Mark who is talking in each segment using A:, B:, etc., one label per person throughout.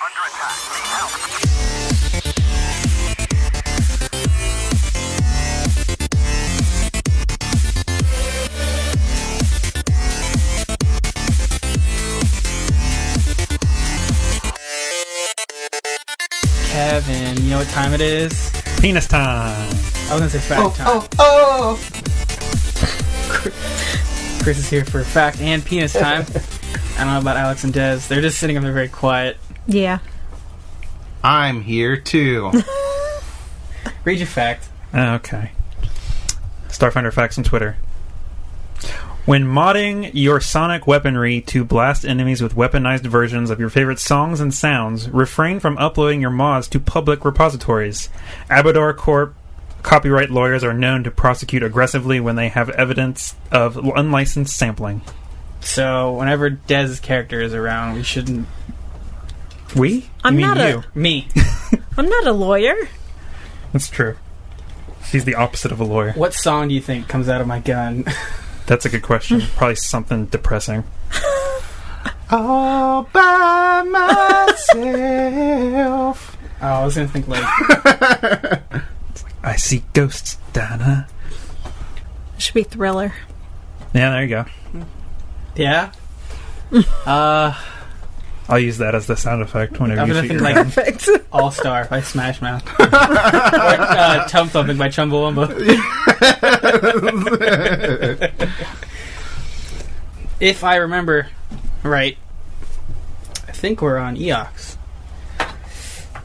A: under attack. Need help.
B: Kevin, you know what time it is?
C: Penis time.
B: I was gonna say fact time.
D: Oh!
B: Chris is here for fact and penis time. I don't know about Alex and Des. They're just sitting up there very quiet.
E: Yeah.
D: I'm here too.
B: Read your fact.
C: Okay. Starfinder facts on Twitter. When modding your sonic weaponry to blast enemies with weaponized versions of your favorite songs and sounds, refrain from uploading your mods to public repositories. Abadar Corp copyright lawyers are known to prosecute aggressively when they have evidence of unlicensed sampling.
B: So, whenever Dez's character is around, we shouldn't...
C: We?
E: I'm
C: You mean
E: not
C: you.
B: Me.
E: I'm not a lawyer.
C: That's true. She's the opposite of a lawyer.
B: What song do you think comes out of my gun?
C: That's a good question. Probably something depressing.
D: All by myself.
B: Oh, I was gonna think like...
C: I see ghosts, Dana.
E: It should be Thriller.
C: Yeah, there you go.
B: Yeah?
C: I'll use that as the sound effect whenever
B: I'm
C: you
B: gonna
C: shoot
B: think
C: your
B: like
C: gun.
E: Perfect.
B: All Star by Smash Mouth. Or Chum Thumping by Chumbawamba. If I remember right, I think we're on Eox.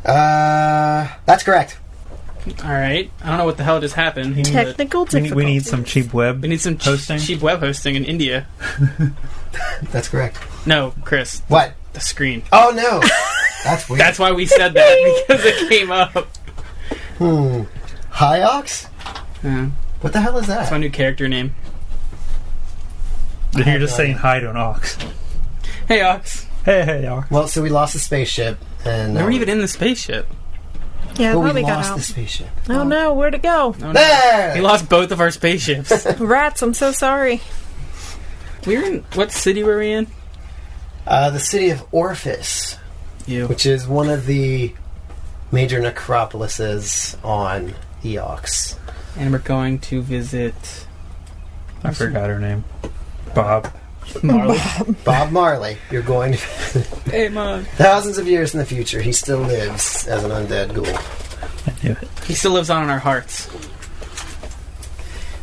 D: That's correct.
B: Alright. I don't know what the hell just happened. but
E: Technical difficulties.
C: We need some cheap web.
B: we need some
C: hosting.
B: cheap web hosting in India.
D: That's correct.
B: No, Chris.
D: What?
B: The screen.
D: Oh no! That's weird.
B: That's why we said that, because it came up.
D: Hyox?
B: Yeah.
D: What the hell is
B: That's my
D: that?
B: new character name.
C: You're just saying hi to an ox.
B: Hey, Ox.
C: Hey, ox.
D: Well, so we lost the spaceship, and
B: We were even in the spaceship.
E: Yeah, I
D: well,
E: thought
D: we
E: we got
D: lost
E: out.
D: the spaceship.
E: Oh no, where'd it go?
B: Oh, no.
D: There!
B: We lost both of our spaceships.
E: Rats, I'm so sorry.
B: We were in... What city were we in?
D: The city of Orphis,
B: You.
D: which is one of the major necropolises on Eox.
B: And we're going to visit...
C: I forgot her name. Bob.
B: Marley.
D: Bob Marley, you're going to...
B: Hey, Mom.
D: Thousands of years in the future, he still lives as an undead ghoul.
C: I knew it.
B: He still lives on in our hearts.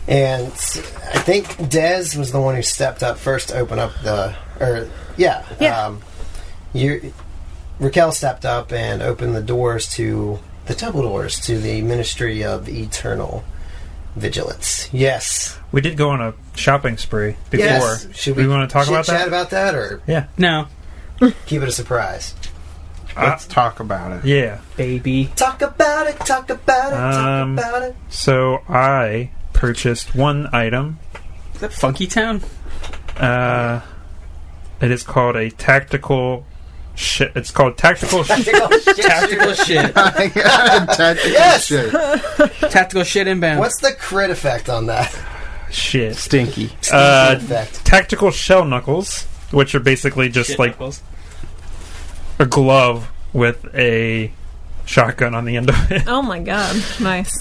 D: And I think Dez was the one who stepped up first to open up the... Yeah. Raquel stepped up and opened the doors to... The temple doors to the Ministry of Eternal Vigilance. Yes.
C: We did go on a shopping spree before.
D: Yes. Should
C: we want to talk about
D: chit-chat
C: that?
D: about that, or
C: Yeah.
B: No.
D: keep it a surprise?
F: Let's talk about it.
C: Yeah.
B: Baby.
D: Talk about it, talk about it, talk about it.
C: So I purchased one item.
B: Is that Funky Town?
C: It is called a tactical shit. It's called tactical
B: Tactical shit.
D: Yes!
B: Tactical shit inbound.
D: What's the crit effect on that?
C: shit.
F: Stinky.
D: Effect.
C: Tactical shell knuckles, which are basically just
B: Shit
C: like
B: knuckles.
C: a glove with a shotgun on the end of it.
E: Oh my god, nice.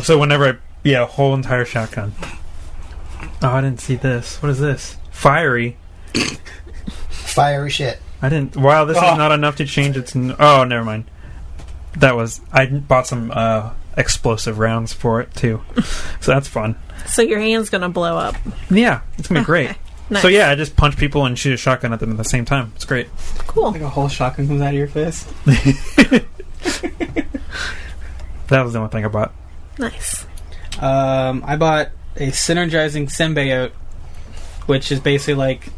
C: So whenever a whole entire shotgun. Oh, I didn't see this. What is this? Fiery.
D: Fiery shit.
C: I didn't. Wow, this is not enough to change its. Oh, never mind. I bought some explosive rounds for it too, so that's fun.
E: So your hand's gonna blow up.
C: Yeah, it's gonna be great.
E: Okay, nice.
C: So yeah, I just punch people and shoot a shotgun at them at the same time. It's great.
E: Cool.
B: Like a whole shotgun comes out of your fist.
C: That was the only thing I bought.
E: Nice.
B: I bought a synergizing symbiote, which is basically like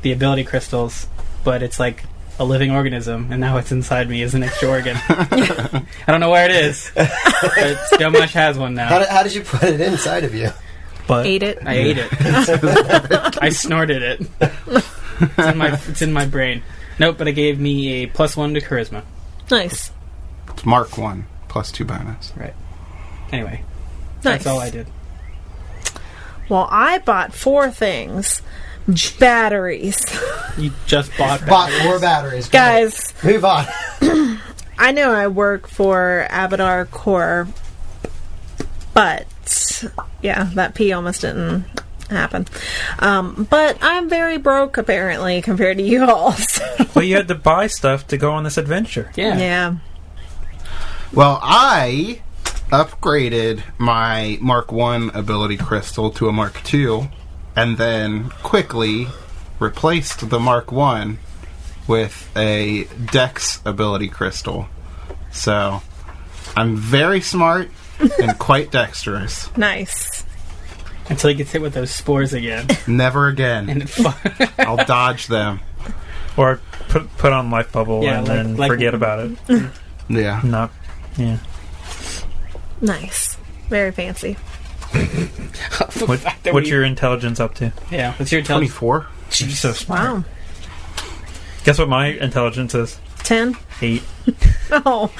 B: the ability crystals, but it's like a living organism, and now it's inside me as an extra organ. I don't know where it is, but Domash has one now.
D: How did you put it inside of you?
C: But
E: Ate it.
B: I ate it. I snorted it. It's in my brain. Nope, but it gave me a +1 to charisma.
E: Nice.
F: It's Mark 1 plus 2 bonus.
B: Right. Anyway,
E: Nice.
B: that's all I did.
E: Well, I bought 4 things. Batteries.
B: You just bought
D: Bought
B: batteries.
D: 4 batteries. Go
E: Guys,
D: ahead. Move on.
E: I know I work for Abadar Corps, but yeah, that P almost didn't happen. But I'm very broke, apparently, compared to you all. So.
C: Well, you had to buy stuff to go on this adventure.
E: Yeah.
F: Well, I upgraded my Mark 1 ability crystal to a Mark 2 and then quickly replaced the Mark 1 with a Dex ability crystal. So, I'm very smart and quite dexterous.
E: Nice.
B: Until he gets hit with those spores again.
F: Never again.
B: And
F: I'll dodge them.
C: Or put on life bubble and then forget about it.
F: Yeah.
C: Yeah.
E: Nice. Very fancy.
C: What's your intelligence up to?
B: Yeah, what's your intelligence?
F: 24.
C: You're so smart.
E: Wow.
C: Guess what my intelligence is?
E: 10?
C: 8.
E: Oh.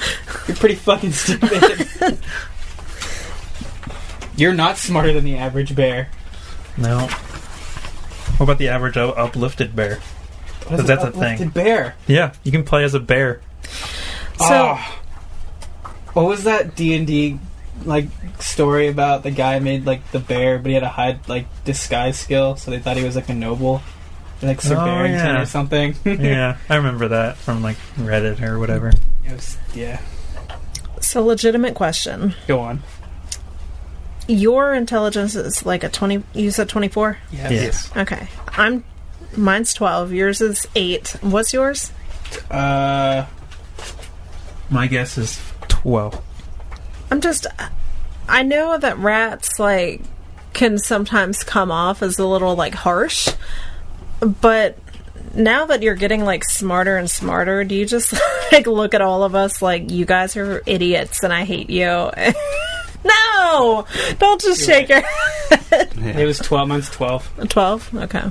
B: You're pretty fucking stupid. You're not smarter than the average bear.
C: No. What about the average uplifted bear? Because that's a thing.
B: Uplifted bear.
C: Yeah, you can play as a bear.
E: So,
B: what was that D&D like story about the guy made like the bear, but he had a high like disguise skill, so they thought he was like a noble, like Sir Barrington or something.
C: Yeah, I remember that from like Reddit or whatever.
B: Yeah.
E: So, legitimate question.
B: Go on.
E: Your intelligence is like a 20. You said 24?
B: Yes.
E: Okay. Mine's 12. Yours is 8. What's yours?
C: My guess is 12.
E: I know that rats like can sometimes come off as a little like harsh, but now that you're getting like smarter and smarter, do you just like look at all of us like you guys are idiots and I hate you? No! Don't just shake your head.
F: Yeah.
B: It was 12. Mine's 12.
E: 12? Okay.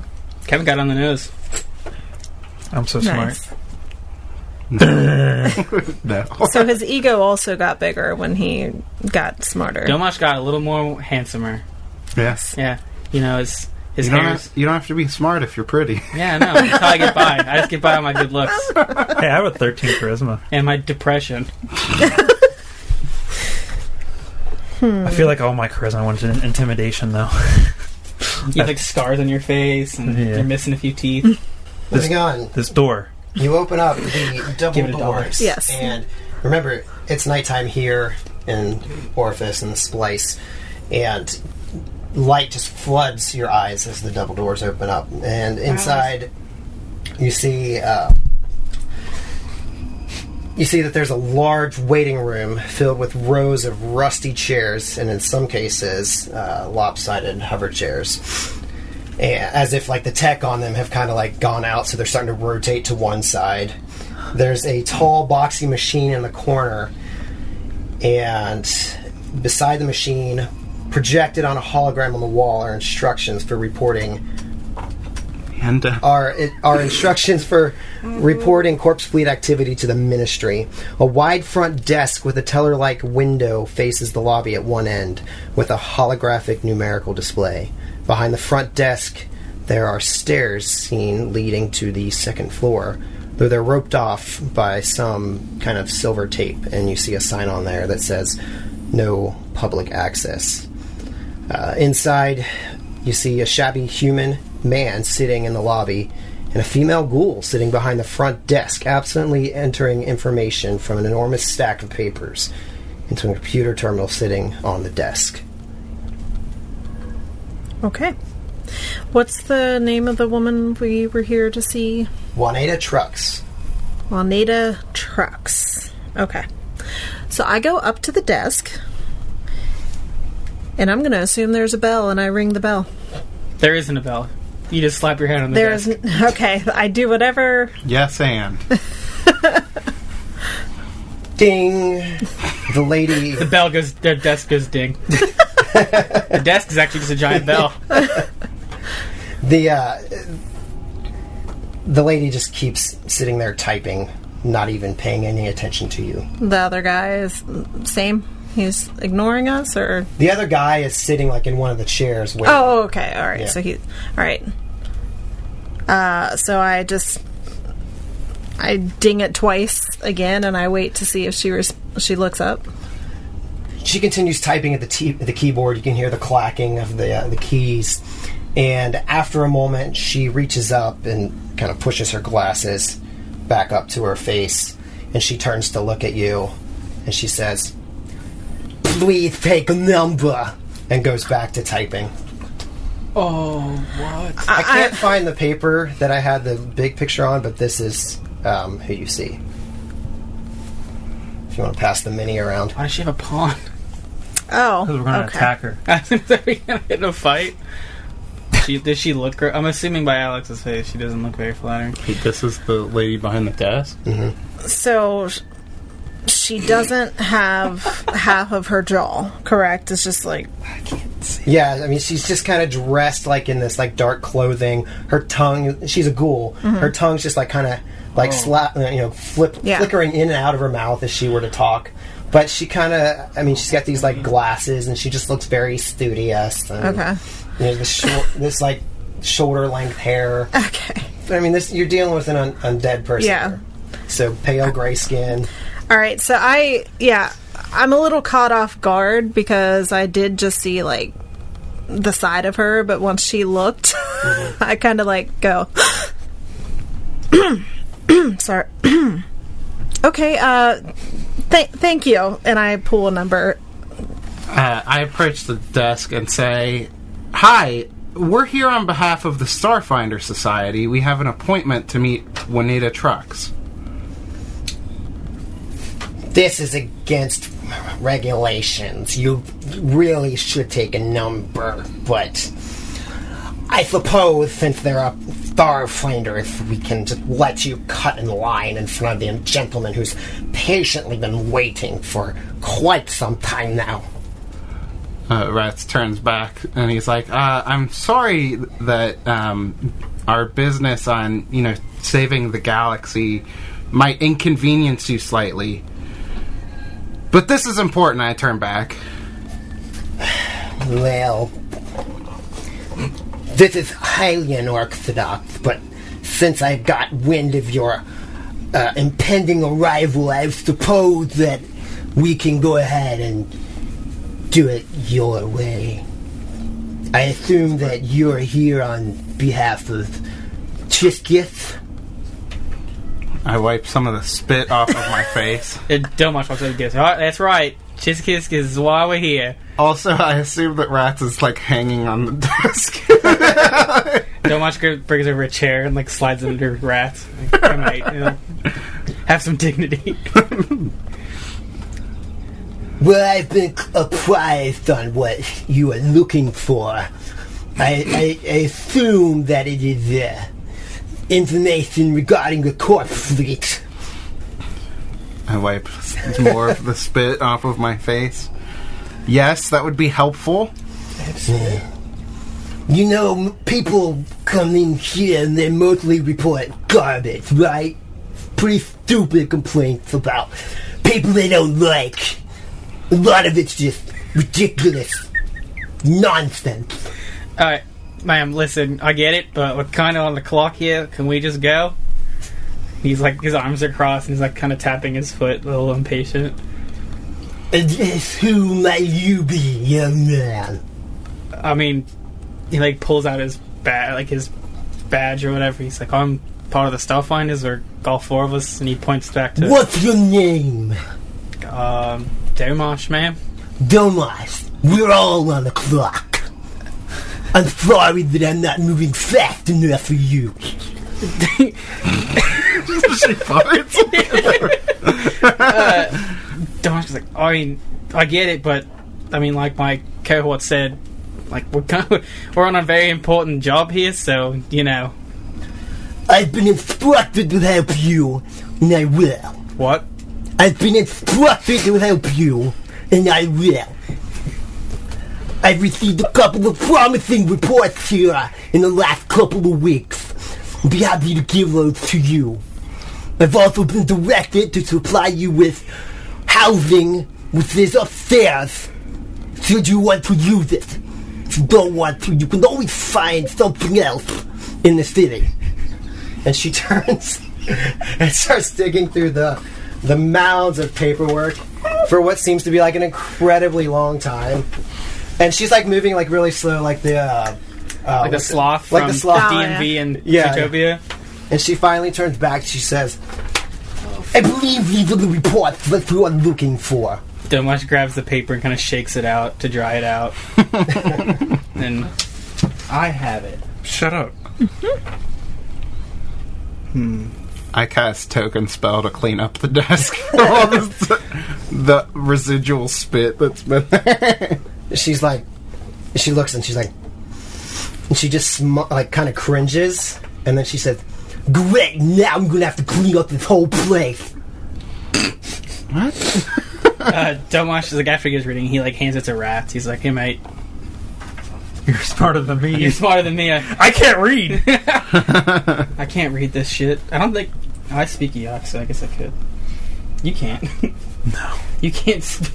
B: Kevin got on the nose.
C: I'm so smart.
E: Nice.
F: No.
E: So his ego also got bigger when he got smarter.
B: Domash got a little more handsomer.
F: Yes.
B: Yeah. You know, his
F: You don't have to be smart if you're pretty.
B: Yeah, no. That's how I get by. I just get by on my good looks.
C: Hey, I have a 13 charisma.
B: And my depression.
C: I feel like all my charisma went to intimidation, though.
B: You have like scars on your face, and you're missing a few teeth.
D: Moving on.
C: This door.
D: You open up the double
B: Give it a dollar.
D: doors.
E: Yes.
D: And remember, it's nighttime here in Orifice and the Splice, and light just floods your eyes as the double doors open up. And inside, you see that there's a large waiting room filled with rows of rusty chairs, and in some cases, lopsided hover chairs. And as if like the tech on them have kind of like gone out, so they're starting to rotate to one side. There's a tall boxy machine in the corner, and beside the machine, projected on a hologram on the wall, are instructions for reporting.
F: And
D: Are instructions for reporting corpse fleet activity to the Ministry. A wide front desk with a teller-like window faces the lobby at one end, with a holographic numerical display. Behind the front desk, there are stairs seen leading to the second floor, though they're roped off by some kind of silver tape, and you see a sign on there that says, "No public access." Inside, you see a shabby human man sitting in the lobby, and a female ghoul sitting behind the front desk, absently entering information from an enormous stack of papers into a computer terminal sitting on the desk.
E: Okay. What's the name of the woman we were here to see?
D: Juanita Trucks.
E: Juanita Trucks. Okay. So I go up to the desk, and I'm going to assume there's a bell, and I ring the bell.
B: There isn't a bell. You just slap your hand on the desk.
E: Okay, I do whatever.
F: yes, and
D: Ding! The lady...
B: The bell goes, their desk goes ding. The desk is actually just a giant bell.
D: The lady just keeps sitting there typing, not even paying any attention to you.
E: The other guy is same. He's ignoring us, or
D: The other guy is sitting like in one of the chairs waiting.
E: oh, okay, all right.
D: Yeah.
E: So he, all right. So I just I ding it twice again, and I wait to see if she looks up.
D: She continues typing at the keyboard. You can hear the clacking of the keys. And after a moment, she reaches up and kind of pushes her glasses back up to her face. And she turns to look at you. And she says, "Please take a number." And goes back to typing.
B: Oh, what?
D: I can't find the paper that I had the big picture on, but this is who you see. If you want to pass the mini around.
B: Why does she have a pawn?
E: Oh,
C: Because we're going to attack her.
B: Are we going to get in a fight? Does she look... I'm assuming by Alex's face she doesn't look very flattering.
F: Hey, this is the lady behind the desk?
D: Mm-hmm.
E: So she doesn't have half of her jaw, correct? It's just like...
B: I can't see.
D: Yeah, I mean, she's just kind of dressed like in this like dark clothing. Her tongue, she's a ghoul.
E: Mm-hmm.
D: Her tongue's just like kind of like flickering in and out of her mouth as she were to talk. But she kind of, I mean, she's got these like glasses, and she just looks very studious. And,
E: Okay.
D: You know, this like shoulder length hair.
E: Okay.
D: But I mean, you're dealing with an undead person.
E: Yeah.
D: Here. So pale gray skin.
E: All right, so I'm a little caught off guard because I did just see like the side of her, but once she looked, I kind of like go, sorry. Okay, thank you, and I pull a number.
F: I approach the desk and say, "Hi, we're here on behalf of the Starfinder Society. We have an appointment to meet Juanita Trucks."
D: This is against regulations. You really should take a number, but I suppose since they're a Starfinder, if we can just let you cut in line in front of the gentleman who's patiently been waiting for quite some time now.
F: Rats turns back and he's like, "I'm sorry that our business on, saving the galaxy might inconvenience you slightly. But this is important." I turn back.
D: Well, this is highly unorthodox, but since I've got wind of your impending arrival, I suppose that we can go ahead and do it your way. I assume that you're here on behalf of Chiskith.
F: I wipe some of the spit off of my face.
B: Don't much talk to the guest. That's right. Chiskisk is why we're here.
F: Also, I assume that Rats is hanging on the desk.
B: Don't much brings over a chair and slides it under Rats. Like, mate, have some dignity.
D: Well, I've been apprised on what you are looking for. I assume that it is information regarding the corpse fleet.
F: I wipe more of the spit off of my face. Yes, that would be helpful.
D: People come in here and they mostly report garbage, right? Pretty stupid complaints about people they don't like. A lot of it's just ridiculous nonsense.
B: Alright, ma'am, listen, I get it, but we're kind of on the clock here. Can we just go? He's his arms are crossed and he's kind of tapping his foot, a little impatient.
D: Who might you be, young man?
B: I mean, he pulls out his his badge or whatever. He's like, I'm part of the Starfinders, or all four of us, and he points back to...
D: What's your name?
B: Domash, ma'am.
D: Domash, we're all on the clock. I'm sorry that I'm not moving fast enough for you.
F: She farts.
B: Domash is I mean, I get it, but I mean, like my cohort said, we're on a very important job here, so
D: I've been instructed to help you, and I will.
B: What?
D: I've been instructed to help you, and I will. I've received a couple of promising reports here in the last couple of weeks. I'll be happy to give those to you. I've also been directed to supply you with housing, which is upstairs, should you want to use it. If you don't want to, you can always find something else in the city. And she turns and starts digging through the mounds of paperwork for what seems to be like an incredibly long time. And she's like moving like really slow, like the
B: sloth
D: like
B: from
D: the sloth.
B: D&V and
D: Yeah.
B: Zootopia.
D: And she finally turns back. She says, "I believe these are the reports that you are looking for."
B: Domash grabs the paper and kind of shakes it out to dry it out. And I have it.
C: Shut up.
F: I cast token spell to clean up the desk. All the residual spit that's been there.
D: She's like, she looks and she's like, and she just like kind of cringes, and then she says, "Great, now I'm gonna have to clean up this whole place."
F: What?
B: Domash is like, after he gets reading, he like hands it to Rats. He's like, "Hey mate,
C: You're smarter than me.
B: you're smarter than me.
C: I can't read.
B: I can't read this shit. I don't think I speak Ysoki, so I guess I could. You can't.
C: No.
B: You can't speak.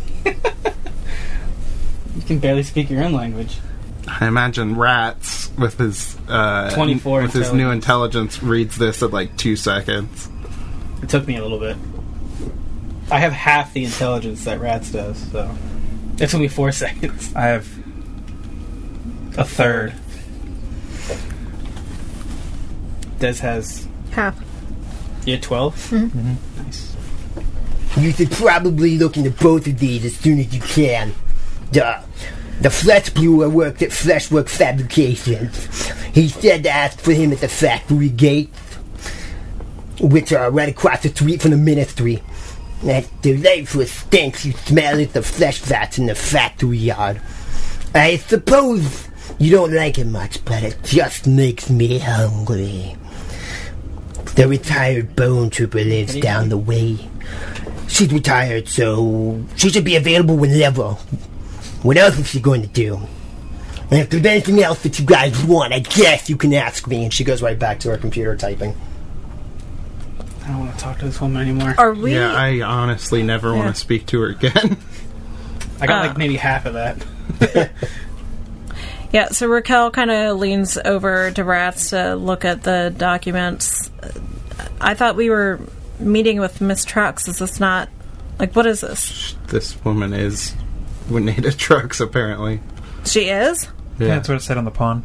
B: You can barely speak your own language.
F: I imagine Rats with his
B: 24
F: with his new intelligence reads this at like 2 seconds.
B: It took me a little bit. I have half the intelligence that Rats does, so it took me 4 seconds.
C: I have a third.
B: Des has
E: Half.
B: you had 12.
E: Mm-hmm.
B: Nice.
D: You should probably look into both of these as soon as you can. The flesh brewer worked at Fleshwork Fabrications. He said to ask for him at the factory gates, which are right across the street from the Ministry. That's delightful stench you smell at the flesh vats in the factory yard. I suppose you don't like it much, but it just makes me hungry. The retired bone trooper lives down the way. She's retired, so she should be available whenever. What else is she going to do? And if there's anything else that you guys want, I guess you can ask me. And she goes right back to her computer typing.
B: I don't want to talk to this woman anymore.
E: Are we?
F: Yeah, I honestly never want to speak to her again.
B: I got like maybe half of that.
E: Yeah, so Raquel kind of leans over to Rats to look at the documents. I thought we were meeting with Miss Trucks. Is this not... Like, what is this?
F: This woman is Wineta Trucks, apparently.
E: She is?
C: Yeah, that's what it said on the pawn.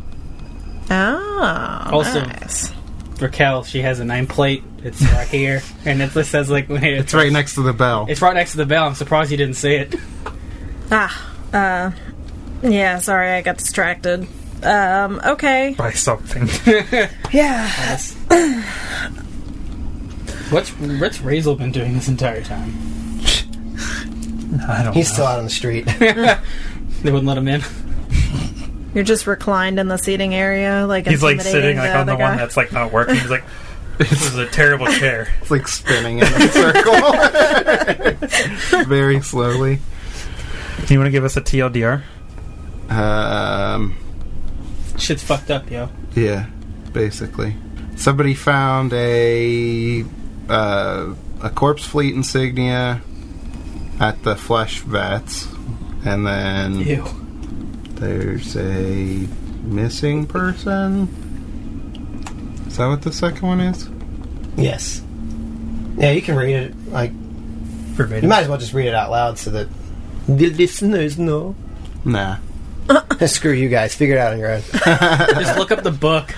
E: Oh,
B: Also-
E: nice.
B: Raquel, she has a nameplate. It's right here, and it just says like
F: It's right next to the bell.
B: It's right next to the bell. I'm surprised you didn't say it.
E: Yeah, sorry, I got distracted. Okay.
C: By something.
E: Yeah.
B: What's Razel been doing this entire time?
C: I don't
D: He's
C: know.
D: still out on the street.
B: They wouldn't let him in.
E: You're just reclined in the seating area, like
C: He's like
E: intimidating
C: sitting like on the
E: other
C: one
E: guy.
C: that's like not working. He's like, this is a terrible chair.
F: It's like spinning in a circle. Very slowly.
C: You want to give us a TLDR?
B: Shit's fucked up, yo.
F: Yeah, basically. Somebody found a corpse fleet insignia at the flesh vats, and then
B: Ew.
F: there's a missing person. Is that what the second one is?
D: Yes. Yeah, you can read it. Like,
C: Verbatim.
D: you might as well just read it out loud so that the listeners know.
F: Nah.
D: Screw you guys. Figure it out on your own.
B: Just look up the book.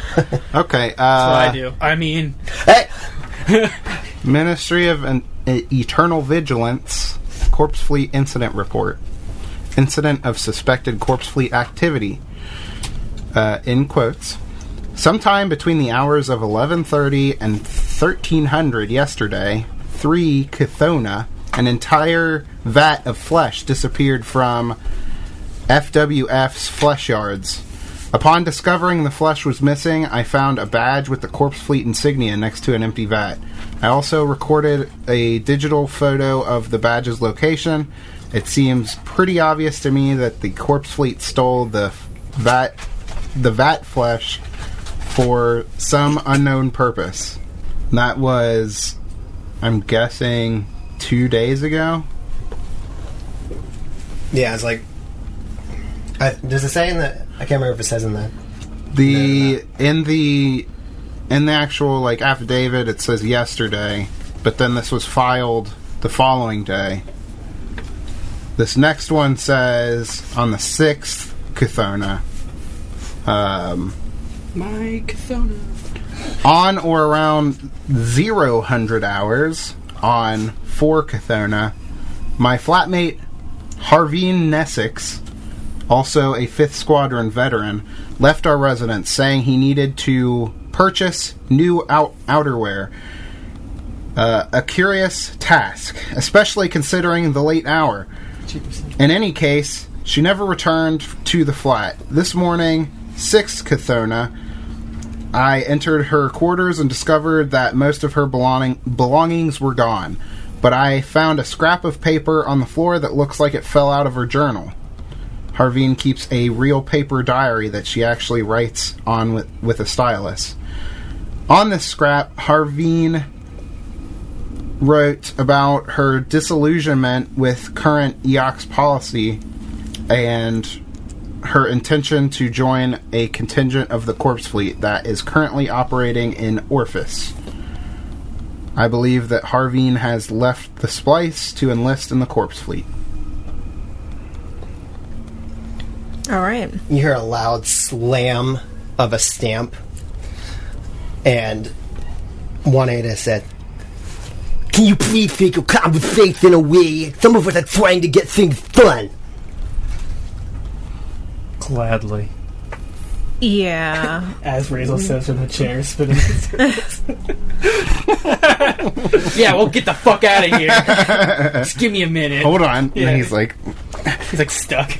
F: Okay.
B: That's what I do. I mean,
D: Hey!
F: Ministry of Eternal Vigilance Corpse Fleet Incident Report. Incident of suspected corpse fleet activity. In quotes. Sometime between the hours of 11:30 and 1300 yesterday, 3 Chthona, an entire vat of flesh, disappeared from FWF's flesh yards. Upon discovering the flesh was missing, I found a badge with the corpse fleet insignia next to an empty vat. I also recorded a digital photo of the badge's location. It seems pretty obvious to me that the corpse fleet stole the vat flesh for some unknown purpose. That was, I'm guessing, 2 days ago.
D: Yeah, it's like... does it say in the... I can't remember if it says in the...
F: In the in the actual like affidavit, it says yesterday, but then this was filed the following day. This next one says on the 6th Chthona.
B: My Chthona.
F: On or around 0000 hours on 4 Chthona, my flatmate Harveen Nesix, also a 5th Squadron veteran, left our residence saying he needed to purchase new outerwear. A curious task, especially considering the late hour. In any case, she never returned to the flat. This morning, 6th Chthona, I entered her quarters and discovered that most of her belongings were gone. But I found a scrap of paper on the floor that looks like it fell out of her journal. Harveen keeps a real paper diary that she actually writes on with a stylus. On this scrap, Harveen wrote about her disillusionment with current EOX policy and her intention to join a contingent of the Corpse Fleet that is currently operating in Orphis. I believe that Harveen has left the Splice to enlist in the Corpse Fleet.
E: All right.
D: You hear a loud slam of a stamp, and 1-8 said, "Can you please take your conversation away? Some of us are trying to get things done."
C: Gladly.
E: Yeah.
B: As Razel says from the chair, spinning his circles. Yeah, well, get the fuck out of here. Just give me a minute.
F: Hold on.
B: Yeah.
F: And he's like
B: stuck.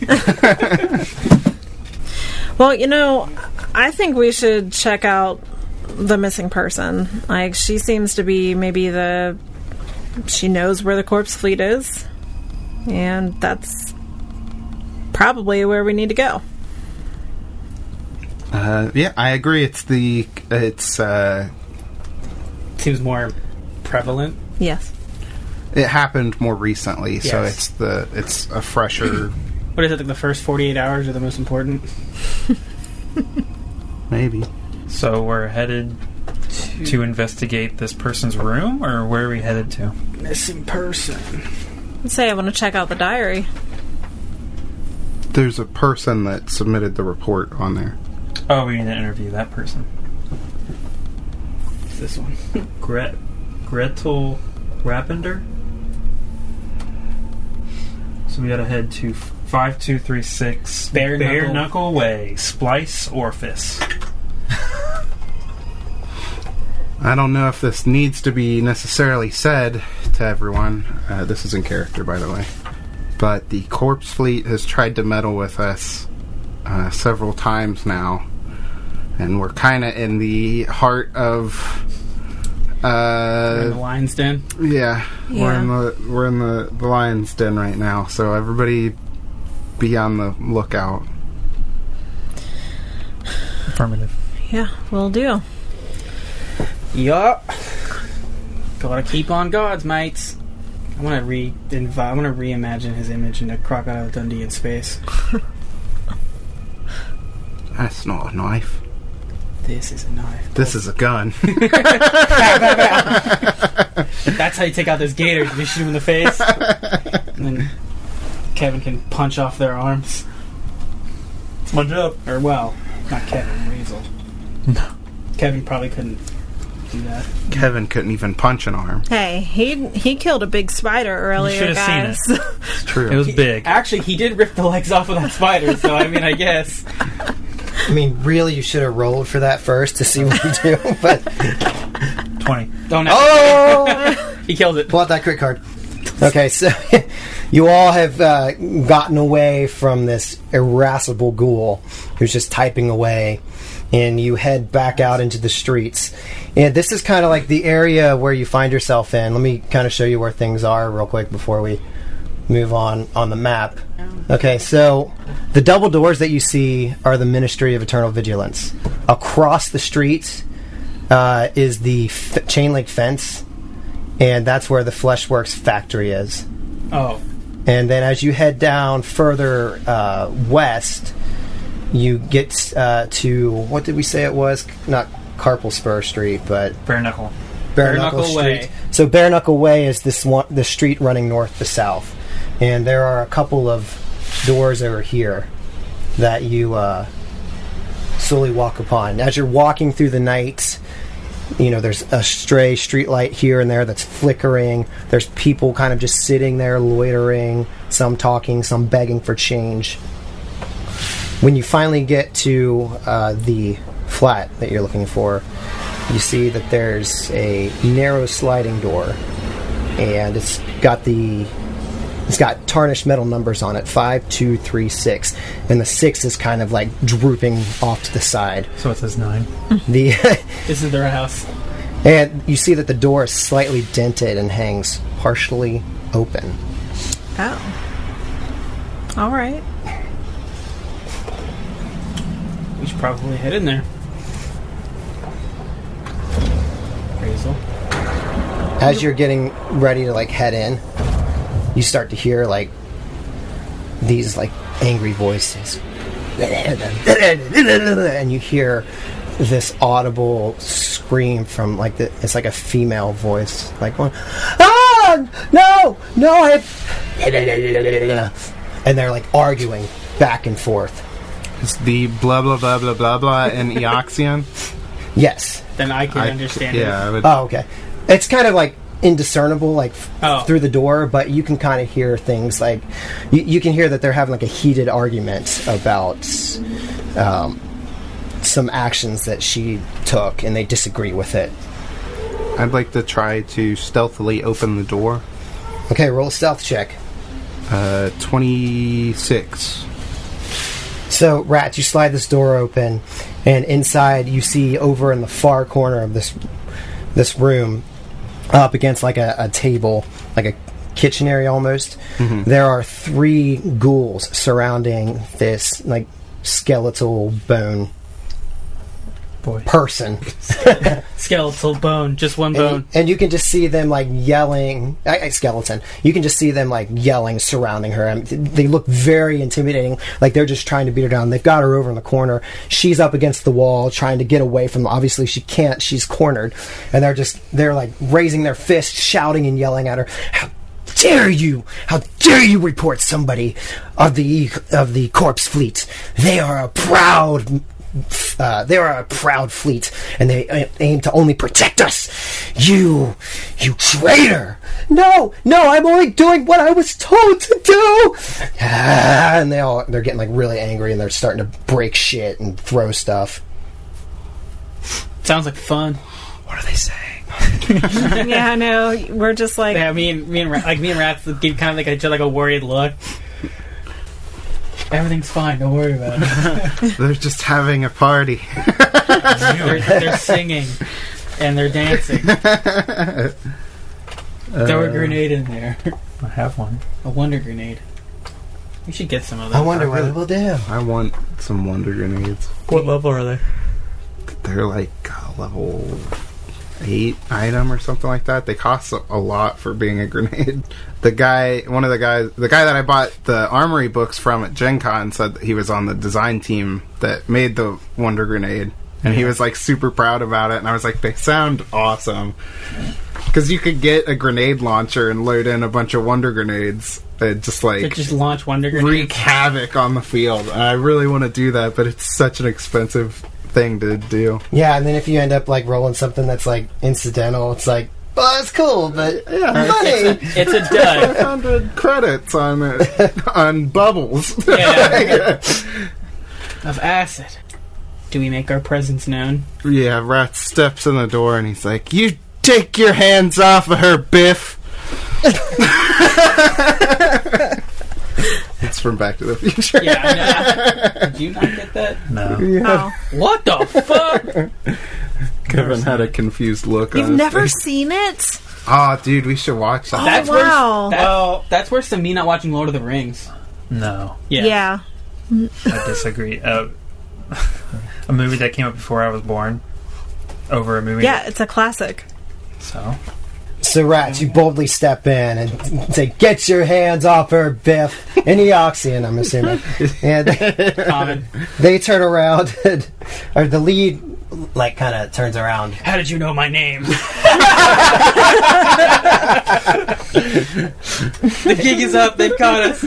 E: Well, I think we should check out the missing person. Like, she seems to be maybe she knows where the Corpse Fleet is, and that's probably where we need to go.
F: yeah, I agree. It's
B: Seems more prevalent.
E: Yes.
F: it happened more recently, so
B: Yes.
F: it's a fresher.
B: What is it, like the first 48 hours are the most important?
F: Maybe.
C: So we're headed to investigate this person's room, or where are we headed to?
B: Missing person.
E: Let's say I want to check out the diary.
F: There's a person that submitted the report on there.
C: Oh, we need to interview that person.
B: It's this one.
C: Gretel Rappender? So we gotta head to 5236
B: Bare
C: Knuckle Way, Splice Orphis.
F: I don't know if this needs to be necessarily said to everyone. This is in character, by the way. But the Corpse Fleet has tried to meddle with us several times now. And we're kind of in the heart of...
B: We're in the lion's den.
F: Yeah,
E: Yeah.
F: we're in the lion's den right now. So everybody be on the lookout.
C: Affirmative.
E: Yeah, will do.
B: Yup. Gotta keep on gods, mates. I want to reimagine his image in a Crocodile Dundee in space.
F: That's not a knife.
B: This is a knife.
F: This is a gun.
B: That's how you take out those gators. You shoot them in the face. And then Kevin can punch off their arms.
C: It's my job.
B: Or, well, not Kevin, Razel.
C: No.
B: Kevin probably couldn't do that.
F: Kevin couldn't even punch an arm.
E: Hey, he killed a big spider earlier,
C: should have
E: guys.
C: seen
F: It's true.
C: It was big.
B: Actually, he did rip the legs off of that spider, so I mean, I guess.
D: I mean, really, you should have rolled for that first to see what you do. But
C: 20.
B: Don't
D: oh,
B: He kills it.
D: pull out that crit card. Okay, so you all have gotten away from this irascible ghoul who's just typing away, and you head back out into the streets. And this is kind of like the area where you find yourself in. Let me kind of show you where things are real quick before we move on the map. Okay, so the double doors that you see are the Ministry of Eternal Vigilance. Across the street is the chain link fence, and that's where the Fleshworks factory is.
B: Oh.
D: And then as you head down further west, you get to, what did we say it was? Not Carpal Spur Street, but
C: Bare Knuckle.
D: Bare Knuckle Street.
B: Way.
D: So Bare Knuckle Way is the street running north to south, and there are a couple of doors over here that you slowly walk upon. As you're walking through the night, there's a stray street light here and there that's flickering. There's people kind of just sitting there loitering, some talking, some begging for change. When you finally get to the flat that you're looking for, you see that there's a narrow sliding door, and it's got tarnished metal numbers on it, 5236, and the 6 is kind of like drooping off to the side.
C: So it says 9.
B: This is their house.
D: And you see that the door is slightly dented and hangs partially open.
E: Oh. All right.
B: We should probably head in there. Appraisal.
D: As you're getting ready to head in, you start to hear these angry voices, and you hear this audible scream from it's like a female voice, going, "Ah, no, and they're arguing back and forth.
F: Is the blah blah blah blah blah blah in Eoxian?
D: Yes.
B: Then I can understand
F: Yeah, I
B: it.
F: would.
D: Oh, okay. It's kind of indiscernible
B: Oh.
D: through the door, but you can kind of hear things you can hear that they're having a heated argument about some actions that she took, and they disagree with it.
F: I'd like to try to stealthily open the door.
D: Okay, roll a stealth check.
F: 26.
D: So, Rat, you slide this door open, and inside you see over in the far corner of this room, up against a table, like a kitchen area almost, there are 3 ghouls surrounding this skeletal bone person.
B: Skeletal bone, just one bone.
D: And you can just see them yelling. Skeleton. You can just see them yelling, surrounding her. They look very intimidating. They're just trying to beat her down. They've got her over in the corner. She's up against the wall, trying to get away from them. Obviously, she can't. She's cornered, and they're raising their fists, shouting and yelling at her. How dare you? How dare you report somebody of the corpse fleet? They are a proud fleet, and they aim to only protect us. You traitor! No, I'm only doing what I was told to do. And they're getting really angry, and they're starting to break shit and throw stuff.
B: Sounds like fun.
C: What are they saying?
E: Yeah, I know. We're just
B: Yeah, me and Rats give kind of each other a worried look. Everything's fine. Don't worry about it.
F: They're just having a party.
B: they're singing and they're dancing. Throw a grenade in there.
C: I have one.
B: A wonder grenade. We should get some of those.
D: I wonder what it will do.
F: I want some wonder grenades.
C: What level are they?
F: They're level 8 item or something like that. They cost a lot for being a grenade. The guy that I bought the armory books from at Gen Con said that he was on the design team that made the wonder grenade, and he was super proud about it, and I was like, they sound awesome, because you could get a grenade launcher and load in a bunch of wonder grenades and just
B: launch wonder grenades,
F: wreak havoc on the field. And I really want to do that, but it's such an expensive thing to do.
D: Yeah, and then if you end up rolling something that's incidental, it's well, it's cool, but money.
B: It's a dud.
F: 500 credits on it, on bubbles.
B: Yeah. Of acid. Do we make our presence known?
F: Yeah, Rat steps in the door and he's like, "You take your hands off of her, Biff." It's from Back to the Future.
B: Yeah, I know. Did you not get that?
C: No.
F: Yeah.
B: What the fuck?
F: Kevin had a confused look on
E: You've
F: his
E: never
F: face.
E: seen it?
F: Oh, dude, we should watch that.
B: That's
E: wow.
B: That's worse than me not watching Lord of the Rings.
C: No.
B: Yeah.
C: I disagree. A movie that came up before I was born over a movie.
E: Yeah, it's a classic.
D: So, Rats, you boldly step in and say, "Get your hands off her, Biff." In Eoxian, I'm assuming. And
B: Common.
D: they turn around, or the lead like kind of turns around.
B: How did you know my name? The gig is up. They've caught us.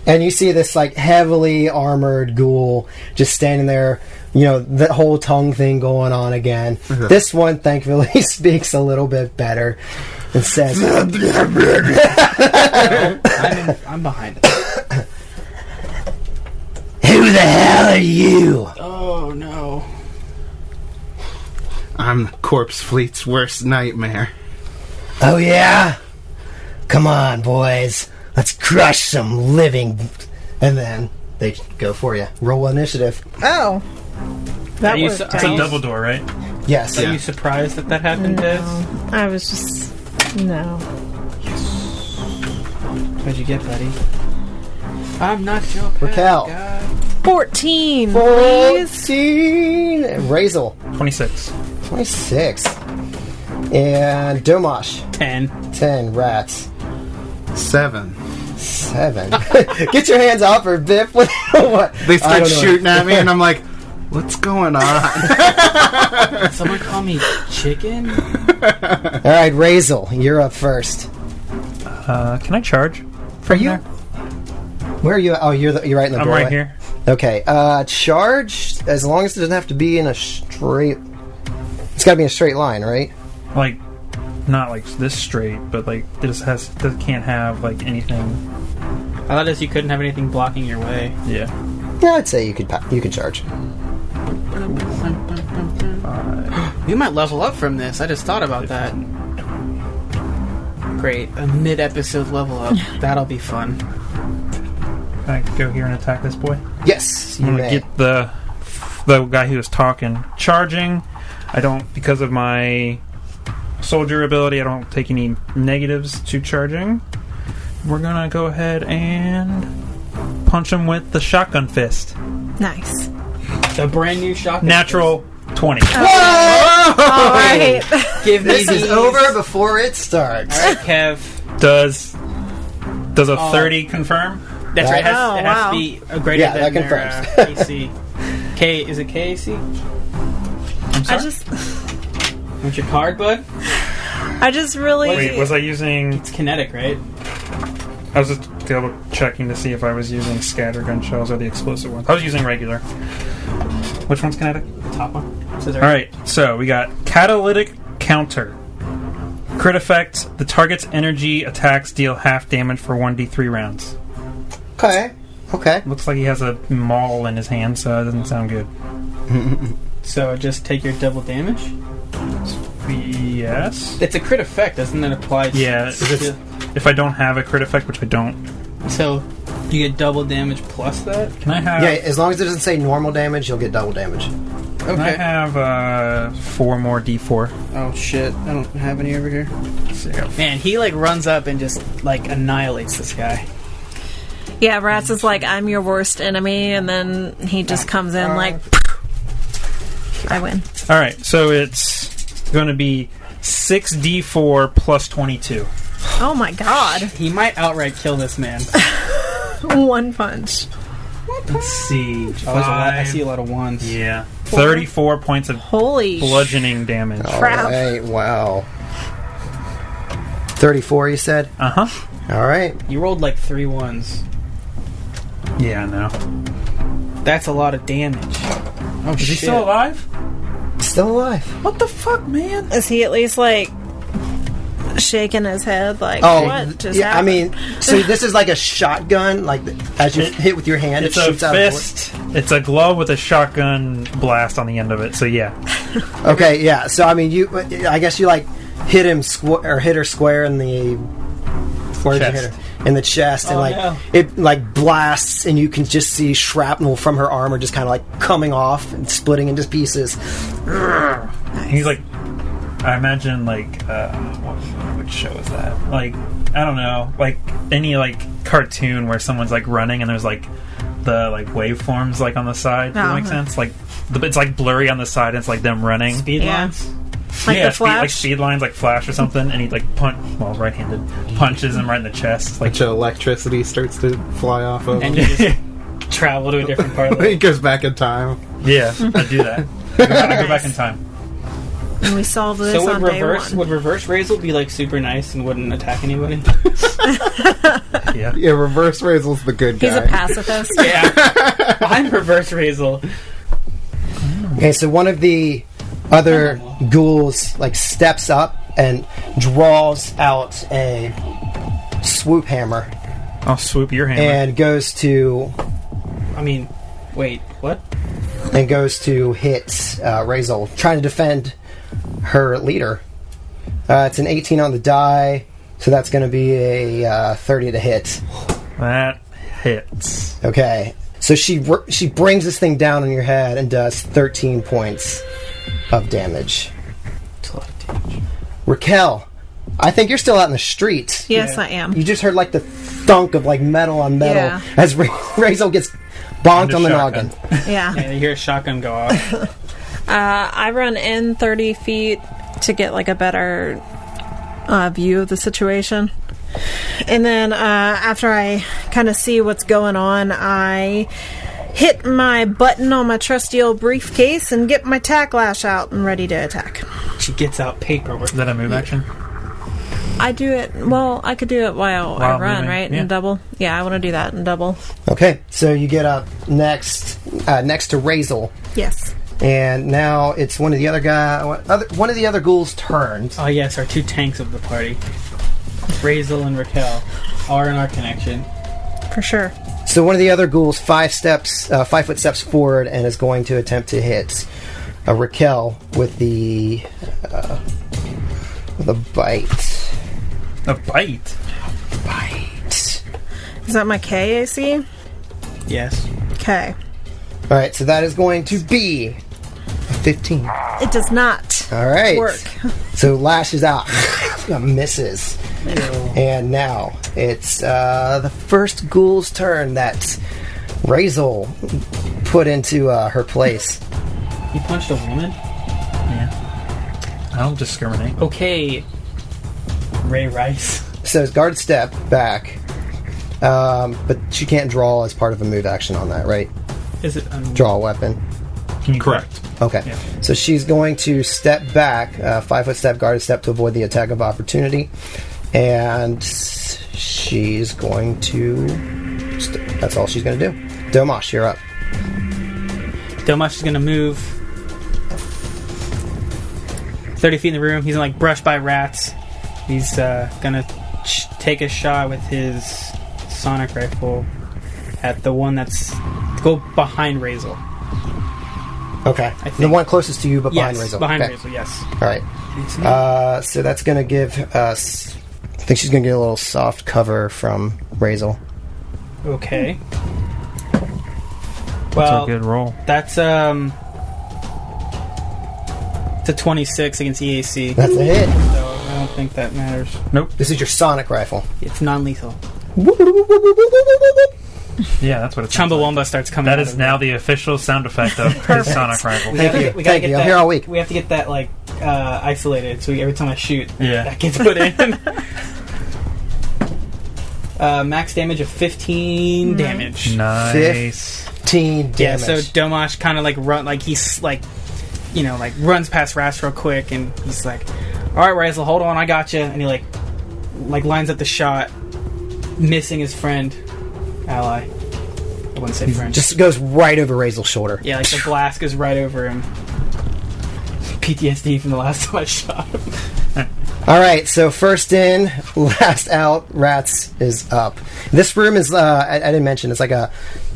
D: And you see this like heavily armored ghoul just standing there, you know, the whole tongue thing going on again. This one thankfully speaks a little bit better and says,
B: I'm behind it.
D: "Who the hell are you?"
B: Oh no.
F: I'm the Corpse Fleet's worst nightmare.
D: "Oh yeah? Come on, boys. Let's crush some living." And then they go for you. Roll initiative.
E: Oh. That
B: Are you
E: was
B: su-
C: It's a double door, right?
D: Yes.
B: Are you surprised that happened, Des?
E: I was just... No.
B: What'd you get, buddy? I'm not your pet
D: Raquel.
B: guy.
E: 14, please.
D: 14. Razel.
C: 26.
D: 26. And Domash.
B: 10.
D: 10. Rats.
F: 7.
D: 7. Get your hands off her, Biff. What?
F: They
D: I
F: start
D: don't know.
F: shooting at me, and I'm like, what's going on?
B: Someone call me chicken?
D: All right, Razel, you're up first.
C: Can I charge?
D: Are you?
C: there?
D: Where are you? Oh, you're right in the
C: I'm
D: doorway.
C: right here.
D: Okay. Charge, as long as it doesn't have to be in a straight... It's got to be in a straight line, right?
C: Like, not like this straight, but like this can't have like anything.
B: I thought you couldn't have anything blocking your way.
C: Yeah.
D: Yeah, I'd say you could charge.
B: We might level up from this. I just thought about that. Great. A mid-episode level up. That'll be fun.
C: Can I go here and attack this boy?
D: Yes, you
C: I'm gonna
D: may.
C: get the guy who was talking. Charging. I don't, because of my soldier ability, I don't take any negatives to charging. We're gonna go ahead and punch him with the shotgun fist.
E: Nice.
B: The brand new shotgun.
C: Natural 20.
E: All right.
B: Give me
D: This is
B: these.
D: over before it starts.
B: All right, Kev.
C: Does a 30 confirm?
B: That's right. It has,
E: Oh,
B: it has
E: wow.
B: to be greater
D: Yeah,
B: than
D: that
B: their
D: confirms.
B: AC. Is it KAC?
C: I'm sorry.
B: Want your card, bud?
E: I just really...
C: Wait, was I using...
B: It's kinetic, right?
C: I was just double checking to see if I was using scattergun shells or the explosive ones. I was using regular. Which one's kinetic?
B: The top one.
C: Alright, so we got Catalytic Counter. Crit effect, the target's energy attacks deal half damage for 1d3 rounds.
D: Okay.
C: Looks like he has a maul in his hand, so that doesn't sound good.
B: So just take your double damage?
C: Yes.
B: It's a crit effect, doesn't it apply?
C: Yeah, if I don't have a crit effect, which I don't.
B: So you get double damage plus that?
C: Can I have...
D: Yeah, as long as it doesn't say normal damage, you'll get double damage.
C: Can I have 4 more d4?
B: Oh shit, I don't have any over here.
C: Let's see, I got
B: Man, he like runs up and just like annihilates this guy.
E: Yeah, Rats is like, I'm your worst enemy, and then he just comes in like... I win.
C: Alright, so it's going to be 6d4 plus 22.
E: Oh my god.
B: He might outright kill this man.
E: One punch.
C: Let's see.
B: Oh, there's a lot, I see a lot of ones.
C: Yeah. 34 points of
E: Holy
C: bludgeoning damage.
E: Crap.
D: All right, wow. 34, you said?
C: Uh-huh.
D: All right.
B: You rolled like 3 ones.
C: Yeah, I know.
B: That's a lot of damage. Oh
C: Is
B: shit.
C: he still alive?
D: Still alive.
C: What the fuck, man?
E: Is he at least like shaking his head like
D: Oh,
E: what just
D: yeah.
E: happened?
D: I mean, so this is like a shotgun. Like as you hit with your hand, it
C: It's a
D: shoots out.
C: fist. It's a glove with a shotgun blast on the end of it. So yeah.
D: Okay, yeah. So I mean, I guess you like hit him hit her square in the where did you hit
C: Chest.
D: her? In the chest, and
B: Oh,
D: like
B: no.
D: it like blasts, and you can just see shrapnel from her armor just kind of like coming off and splitting into pieces.
C: He's like, I imagine like, which show is that? Like, I don't know, like any like cartoon where someone's like running and there's like the like waveforms like on the side. Does that make sense? Like, it's like blurry on the side. And it's like them running.
B: Speed
E: Yeah.
B: lines?
E: Like
C: yeah,
E: the Flash?
C: like speed lines, like Flash or something, and he like right-handed punches him right in the chest. Like,
F: Bunch of electricity starts to fly off of
B: And
F: him.
B: you just travel to a different part of
F: He
B: the
F: goes back in time.
C: yeah, I do that. I go back in time.
E: And we solve this
B: So
E: on day one.
B: would reverse Razel be like super nice and wouldn't attack anybody?
C: Yeah.
F: Yeah, Reverse Razel's the good guy.
E: He's a pacifist.
B: Yeah, I'm reverse Razel.
D: Okay, so one of the other ghouls like steps up and draws out a swoop hammer
C: I'll swoop your hammer.
D: and goes to
B: I mean, wait, what?
D: hit Razel, trying to defend her leader. It's an 18 on the die, so that's going to be a 30 to hit.
C: That hits.
D: Okay, so she brings this thing down on your head and does 13 points of damage.
B: It's a lot of damage.
D: Raquel, I think you're still out in the street.
E: Yes,
B: Yeah.
E: I am.
D: You just heard like the thunk of like metal on metal
E: Yeah.
D: as Razel gets bonked
C: And a
D: on the
C: shotgun.
D: noggin.
E: Yeah.
B: Yeah, you hear a shotgun go off.
E: I run in 30 feet to get like a better view of the situation. And then after I kind of see what's going on, I hit my button on my trusty old briefcase and get my tack lash out and ready to attack.
B: She gets out paperwork.
C: Is that a move action?
E: I do it, well, I could do it while I
C: While
E: run,
C: moving,
E: right?
C: yeah.
E: In double. Yeah, I want to do that in double.
D: Okay, so you get up next to Razel,
E: Yes.
D: and now it's one of the other ghouls' turns.
B: Oh yes, our two tanks of the party, Razel and Raquel, are in our connection.
E: For sure.
D: So one of the other ghouls 5 foot steps forward and is going to attempt to hit Raquel with the bite.
C: A bite?
D: Bite.
E: Is that my KAC?
B: Yes.
E: Okay.
D: All right, so that is going to be a 15.
E: It does not
D: All right.
E: work.
D: So lashes out, misses, and now it's the first ghoul's turn that Razel put into her place.
B: You punched a woman?
C: Yeah. I don't discriminate.
B: Okay. Ray Rice.
D: So it's guard step back, but she can't draw as part of a move action on that, right?
B: Is it?
D: Draw a weapon.
C: Can you
F: Correct.
D: Okay.
C: Yeah.
D: So she's going to step back, 5 foot step, guarded step to avoid the attack of opportunity, and she's going to. That's all she's going to do. Domash, you're up.
B: Domash is gonna move 30 feet in the room. He's gonna like brush by rats. He's gonna take a shot with his sonic rifle at the one that's go behind Razel.
D: Okay.
B: think-
D: The one closest to you, but behind
B: Yes,
D: Razel.
B: behind
D: Okay.
B: Razel. Yes.
D: All right.
B: It's me.
D: So that's going to give us. I think she's going to get a little soft cover from Razel.
B: Okay.
C: That's
B: Well,
C: a good roll.
B: that's it's a 26 against EAC.
D: That's a hit.
B: So I don't think that matters.
C: Nope.
D: This is your sonic rifle.
B: It's non-lethal.
C: Yeah, that's what it sounds like.
B: Chumbawamba starts coming.
C: That
B: out
C: is
B: of
C: now the official sound effect of his sonic rifle.
D: Thank you.
B: We gotta
D: Thank
B: get
D: you. I'm
B: that-
D: here all week.
B: We have to get that like isolated, so every time I shoot,
C: Yeah.
B: that gets put in. Max damage of 15 damage.
C: Nice.
D: 15
B: Yeah,
D: damage.
B: so Domash kind of like he's like, like runs past Rast real quick, and he's like, "All right, Razel, hold on, I got you." And he like lines up the shot, missing his friend, ally. I wouldn't say friend.
D: Just goes right over Razel's shoulder.
B: yeah, like the blast goes right over him. PTSD from the last time I shot him.
D: All right, so first in, last out. Rats is up. This room is, I didn't mention, it's like a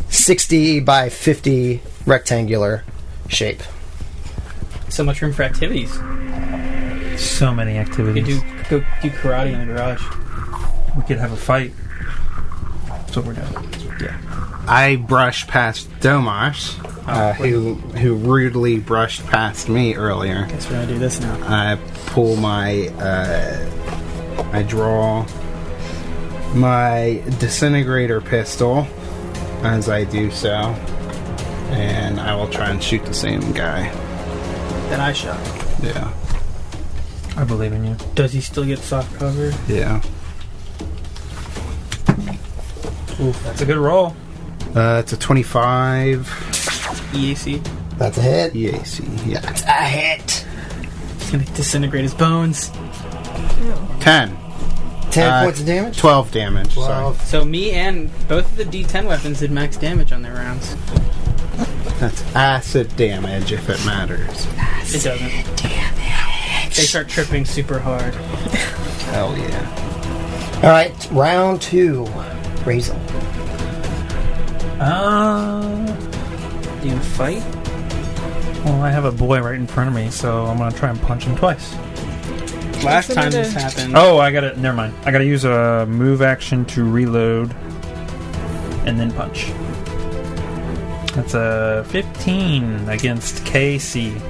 D: 60 by 50 rectangular shape.
B: So much room for activities.
C: So many
B: You
C: activities.
B: could go do karate in the garage.
C: We could have a fight. That's what we're doing.
B: Yeah.
F: I brush past Domash, who rudely brushed past me earlier.
B: Guess we're gonna do this now.
F: I pull my, I draw my disintegrator pistol as I do so, and I will try and shoot the same guy.
B: That I shot.
F: Yeah.
C: I believe in you.
B: Does he still get soft cover?
F: Yeah.
C: Oof, that's a good roll.
F: It's a 25.
B: EAC.
D: That's a hit.
F: EAC, yeah.
D: That's a hit.
B: He's gonna disintegrate his bones.
F: 10.
D: 10 points of damage?
F: 12 damage, sorry.
D: 12.
B: So me and both of the D10 weapons did max damage on their rounds.
F: That's acid damage, if it matters.
B: It doesn't. They start tripping super hard.
F: Hell yeah.
D: Alright, round 2. Razel.
B: You gonna fight?
C: Well, I have a boy right in front of me, so I'm gonna try and punch him twice.
B: Last time this happened.
C: Oh, I gotta. Never mind. I gotta use a move action to reload, and then punch. That's a 15 against KC.
B: Is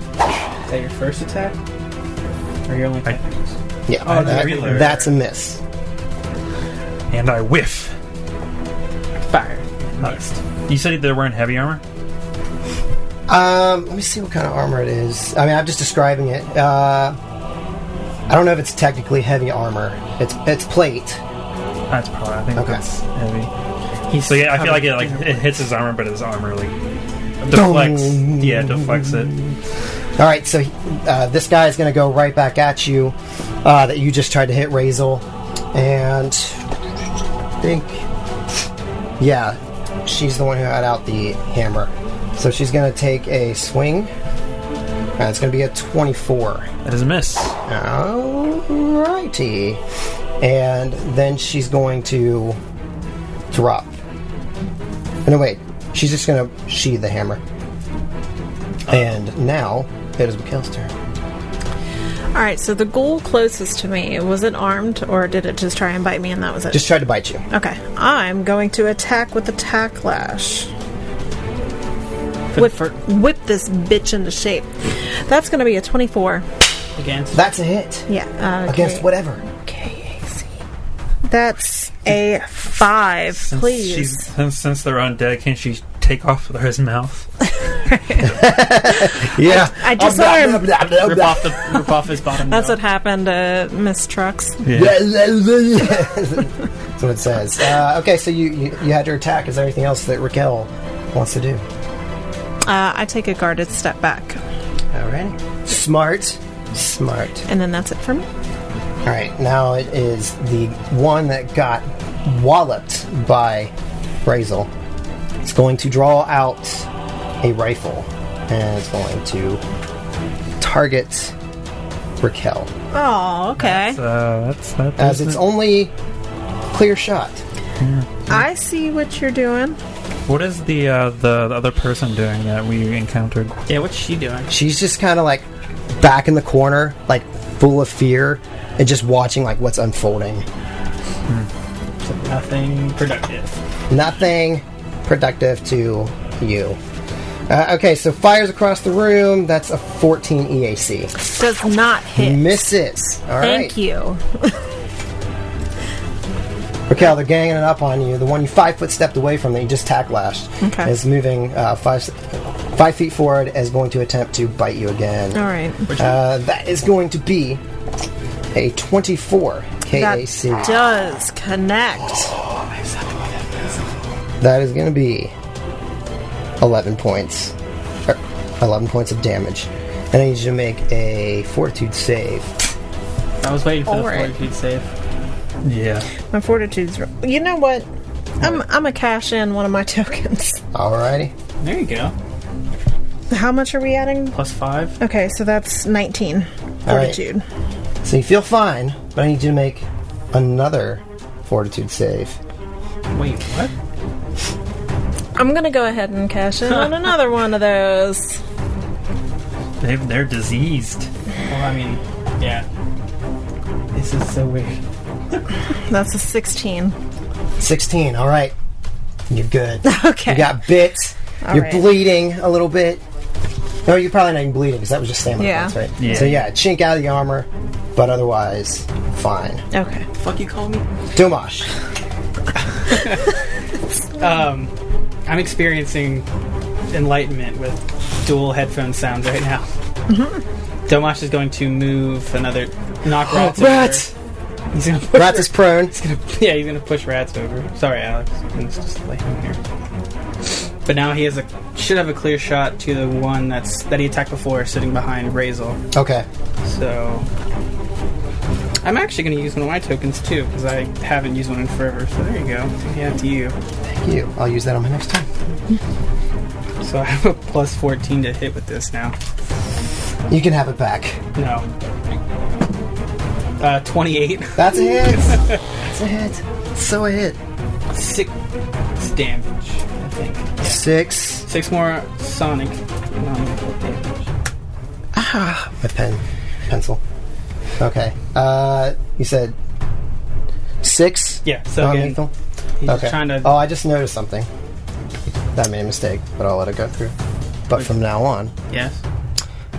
B: that your first attack? Or your only attack?
D: Yeah,
C: Oh, the reload.
D: that's a miss.
C: And I whiff.
B: Fire. Missed.
C: You said they're wearing heavy armor?
D: Let me see what kind of armor it is. I mean, I'm just describing it. I don't know if it's technically heavy armor. It's plate.
C: That's probably. I think
D: Okay.
C: that's heavy.
B: He's
C: So yeah, I feel like it hits his armor, but his armor deflects. Yeah, it deflects it.
D: All right, so this guy is going to go right back at you. That you just tried to hit Razel, and I think, yeah, she's the one who had out the hammer. So she's going to take a swing. It's going to be a 24.
C: That is a miss.
D: Alrighty. And then she's going to drop. No, wait. She's just going to sheathe the hammer. And now it is Mikhail's turn.
E: Alright, so the ghoul closest to me, was it armed or did it just try and bite me and that was it?
D: Just tried to bite you.
E: Okay. I'm going to attack with Attack Lash. Whip this bitch into shape. That's going to be a 24.
B: Against?
D: That's a hit.
E: Yeah.
D: Against whatever.
E: KAC. That's a 5, please.
C: Since they're undead, can't she take off his mouth?
D: Yeah.
E: I disarm.
B: Rip off his bottom
E: That's
B: jaw.
E: what happened to Miss Trucks.
C: Yeah.
D: That's what it says. Okay, so you had your attack. Is there anything else that Raquel wants to do?
E: I take a guarded step back.
D: Alrighty. Smart.
E: And then that's it for me.
D: Alright, now it is the one that got walloped by Razel. It's going to draw out a rifle and it's going to target Raquel.
E: Oh, okay.
C: That's
D: As its only clear shot.
E: I see what you're doing.
C: What is the other person doing that we encountered?
B: Yeah, what's she doing?
D: She's just kind of like back in the corner, like full of fear, and just watching like what's unfolding.
B: So nothing productive.
D: Nothing productive to you. Okay, so fires across the room. That's a 14 EAC.
E: Does not hit.
D: Misses. All right.
E: Thank you.
D: Raquel, they're ganging it up on you. The one you 5 foot stepped away from that you just tack lashed is moving 5 feet forward, is going to attempt to bite you again.
E: All right.
D: That is going to be a 24 KAC.
E: That does connect.
D: That is going to be 11 points. 11 points of damage. And I need you to make a fortitude save.
B: I was waiting for the
E: Alright.
B: fortitude save.
C: Yeah.
E: My fortitude's... You know what? I'm going to cash in one of my tokens.
D: Alrighty.
B: There you go.
E: How much are we adding?
B: +5.
E: Okay, so that's 19
D: All right.
E: fortitude.
D: So you feel fine, but I need you to make another fortitude save.
B: Wait, what?
E: I'm going to go ahead and cash in on another one of those.
C: They're diseased.
B: Well, I mean, yeah. This is so weird.
E: That's a 16.
D: 16, alright. You're good.
E: Okay.
D: You got bit.
E: All
D: You're
E: right.
D: bleeding a little bit. No, you're probably not even bleeding because that was just stamina
E: Yeah.
D: points, right?
C: Yeah.
D: So yeah, chink out of the armor, but otherwise, fine.
E: Okay.
B: Fuck you call me?
D: Domash.
B: I'm experiencing enlightenment with dual headphone sounds right now. Domash is going to move another... Knock Rats over.
D: Rats!
B: He's going to push...
D: Rats is prone.
B: he's gonna push Rats over. Sorry, Alex. Let's just lay him here. But now he should have a clear shot to the one that he attacked before, sitting behind Razel.
D: Okay.
B: So I'm actually going to use one of my tokens too, because I haven't used one in forever. So there you go. Yeah, to you.
D: Thank you. I'll use that on my next turn.
B: So I have a plus 14 to hit with this now.
D: You can have it back.
B: No. 28.
D: That's a hit. That's a hit. So a hit.
B: 6 damage, I think. Yeah.
D: 6.
B: 6 more sonic non-lethal damage.
D: Ah, my pencil. Okay. You said 6?
B: Yeah, so again,
D: non-lethal?
B: he's
D: Okay.
B: trying to...
D: Oh, I just noticed something. That made a mistake, but I'll let it go through. But from now on,
B: Yes.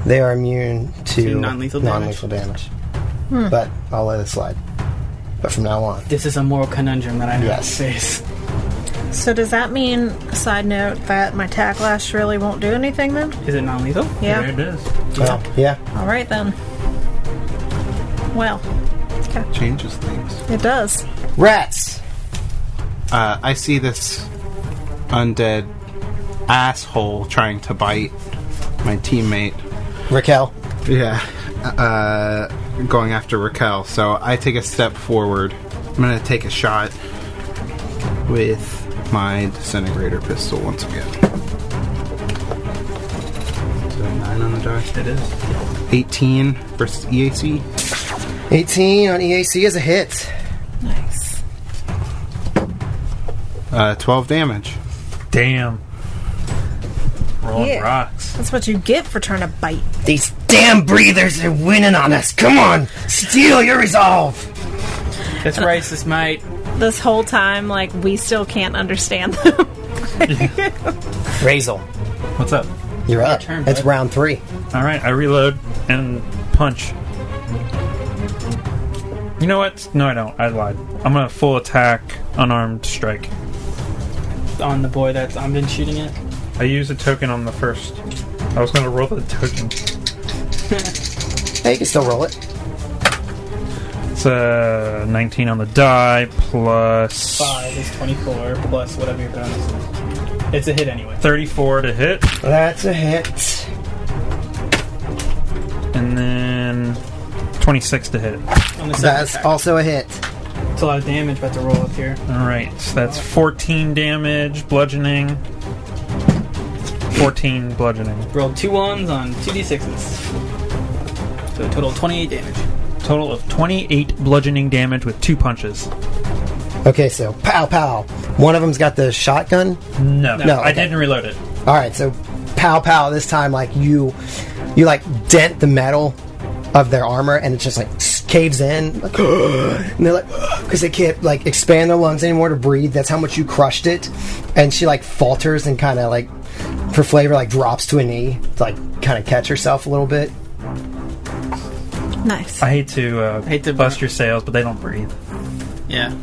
D: they are immune to
B: non-lethal
D: damage. But I'll let it slide. But from now on.
B: This is a moral conundrum that I know
D: Yes.
B: to face.
E: So does that mean, side note, that my tack lash really won't do anything then?
B: Is it non-lethal?
E: Yeah.
C: There it is.
D: Well, yeah.
E: All right then. Well,
F: Changes things.
E: it does.
D: Rats!
F: I see this undead asshole trying to bite my teammate.
D: Raquel.
F: Yeah. Going after Raquel. So I take a step forward. I'm going to take a shot with my disintegrator pistol once again. So 9 on the die.
B: It is.
F: 18 versus EAC.
D: 18 on EAC is a hit.
E: Nice.
F: 12 damage.
C: Damn. Rolling
E: Yeah.
C: rocks.
E: That's what you get for trying to bite.
D: These damn breathers are winning on us. Come on. Steal your resolve.
B: That's racist, mate.
E: This whole time, like, we still can't understand them.
D: Razel.
C: What's up?
D: You're up.
B: turn,
D: It's
B: bud.
D: round 3.
C: All right, I reload and punch. You know what? No, I don't. I lied. I'm gonna full attack, unarmed strike.
B: On the boy that I've been shooting at.
C: I used a token on the first. I was gonna roll the token.
D: Hey, you can still roll it.
C: It's 19 on the die plus
B: 5 is 24 plus whatever your bonus is. It's a hit anyway.
C: 34 to hit,
D: That's a hit.
C: and then 26 to hit.
B: On the second
D: That's
B: attack.
D: also a hit.
B: It's a lot of damage about to roll up here.
C: All right, so that's 14 damage, bludgeoning. 14 bludgeoning.
B: Rolled 2 1s on 2d6s. So a total of 28 damage.
C: Total of 28 bludgeoning damage with 2 punches.
D: Okay, so pow pow. One of them's got the shotgun.
C: No,
D: No,
C: I
D: okay.
C: didn't reload it.
D: All right, so pow pow. This time, like you like dent the metal of their armor, and it just like caves in. Like, and they're like, because they can't like expand their lungs anymore to breathe. That's how much you crushed it. And she like falters and kind of like, for flavor, like drops to a knee to like kind of catch herself a little bit.
E: Nice.
C: I hate to
B: Hate to
C: bust your sails, but they don't breathe.
B: Yeah.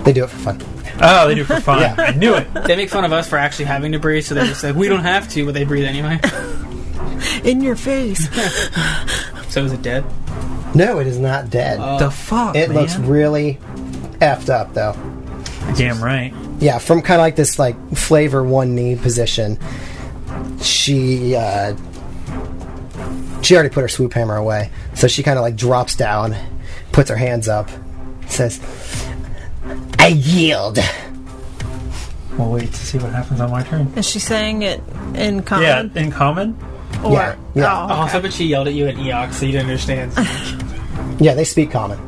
D: They do it for fun.
C: Oh, they do it for fun.
D: Yeah.
C: I knew it.
B: They make fun of us for actually having to breathe, so they're just like, we don't have to, but they breathe anyway.
E: In your face.
B: So is it dead?
D: No, it is not dead.
C: The fuck,
D: It
C: man?
D: looks really effed up though.
C: Damn right.
D: Yeah, from kind of like this like flavor one knee position, she already put her swoop hammer away, so she kind of like drops down, puts her hands up, says, "I yield."
C: We'll wait to see what happens on my turn.
E: Is she saying it in common?
C: Yeah, in common.
E: Or,
D: Yeah, yeah.
B: Oh, I bet she yelled at you at Eox, so you didn't understand.
D: Yeah, they speak common.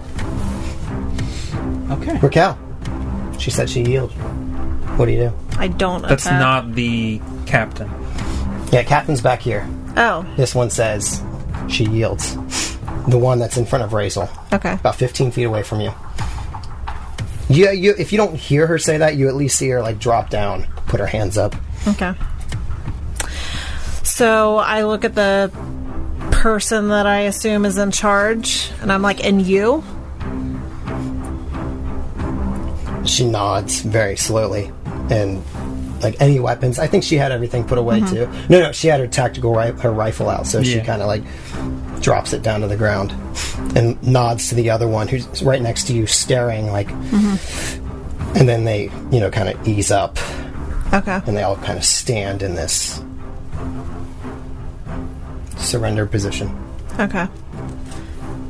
B: Okay.
D: Raquel, she said she yield. What do you do?
E: I don't
C: That's
E: attack.
C: not the captain.
D: Yeah, captain's back here.
E: Oh,
D: This one says she yields. The one that's in front of Razel,
E: okay.
D: about 15 feet away from you. Yeah, if you don't hear her say that, you at least see her like drop down, put her hands up.
E: Okay. So I look at the person that I assume is in charge, and I'm like, and you?
D: She nods very slowly, and like any weapons, I think she had everything put away too. No, she had her tactical her rifle out, so she
C: Yeah.
D: kind of like drops it down to the ground and nods to the other one who's right next to you, staring like. And then they, kind of ease up.
E: Okay.
D: And they all kind of stand in this surrender position.
E: Okay.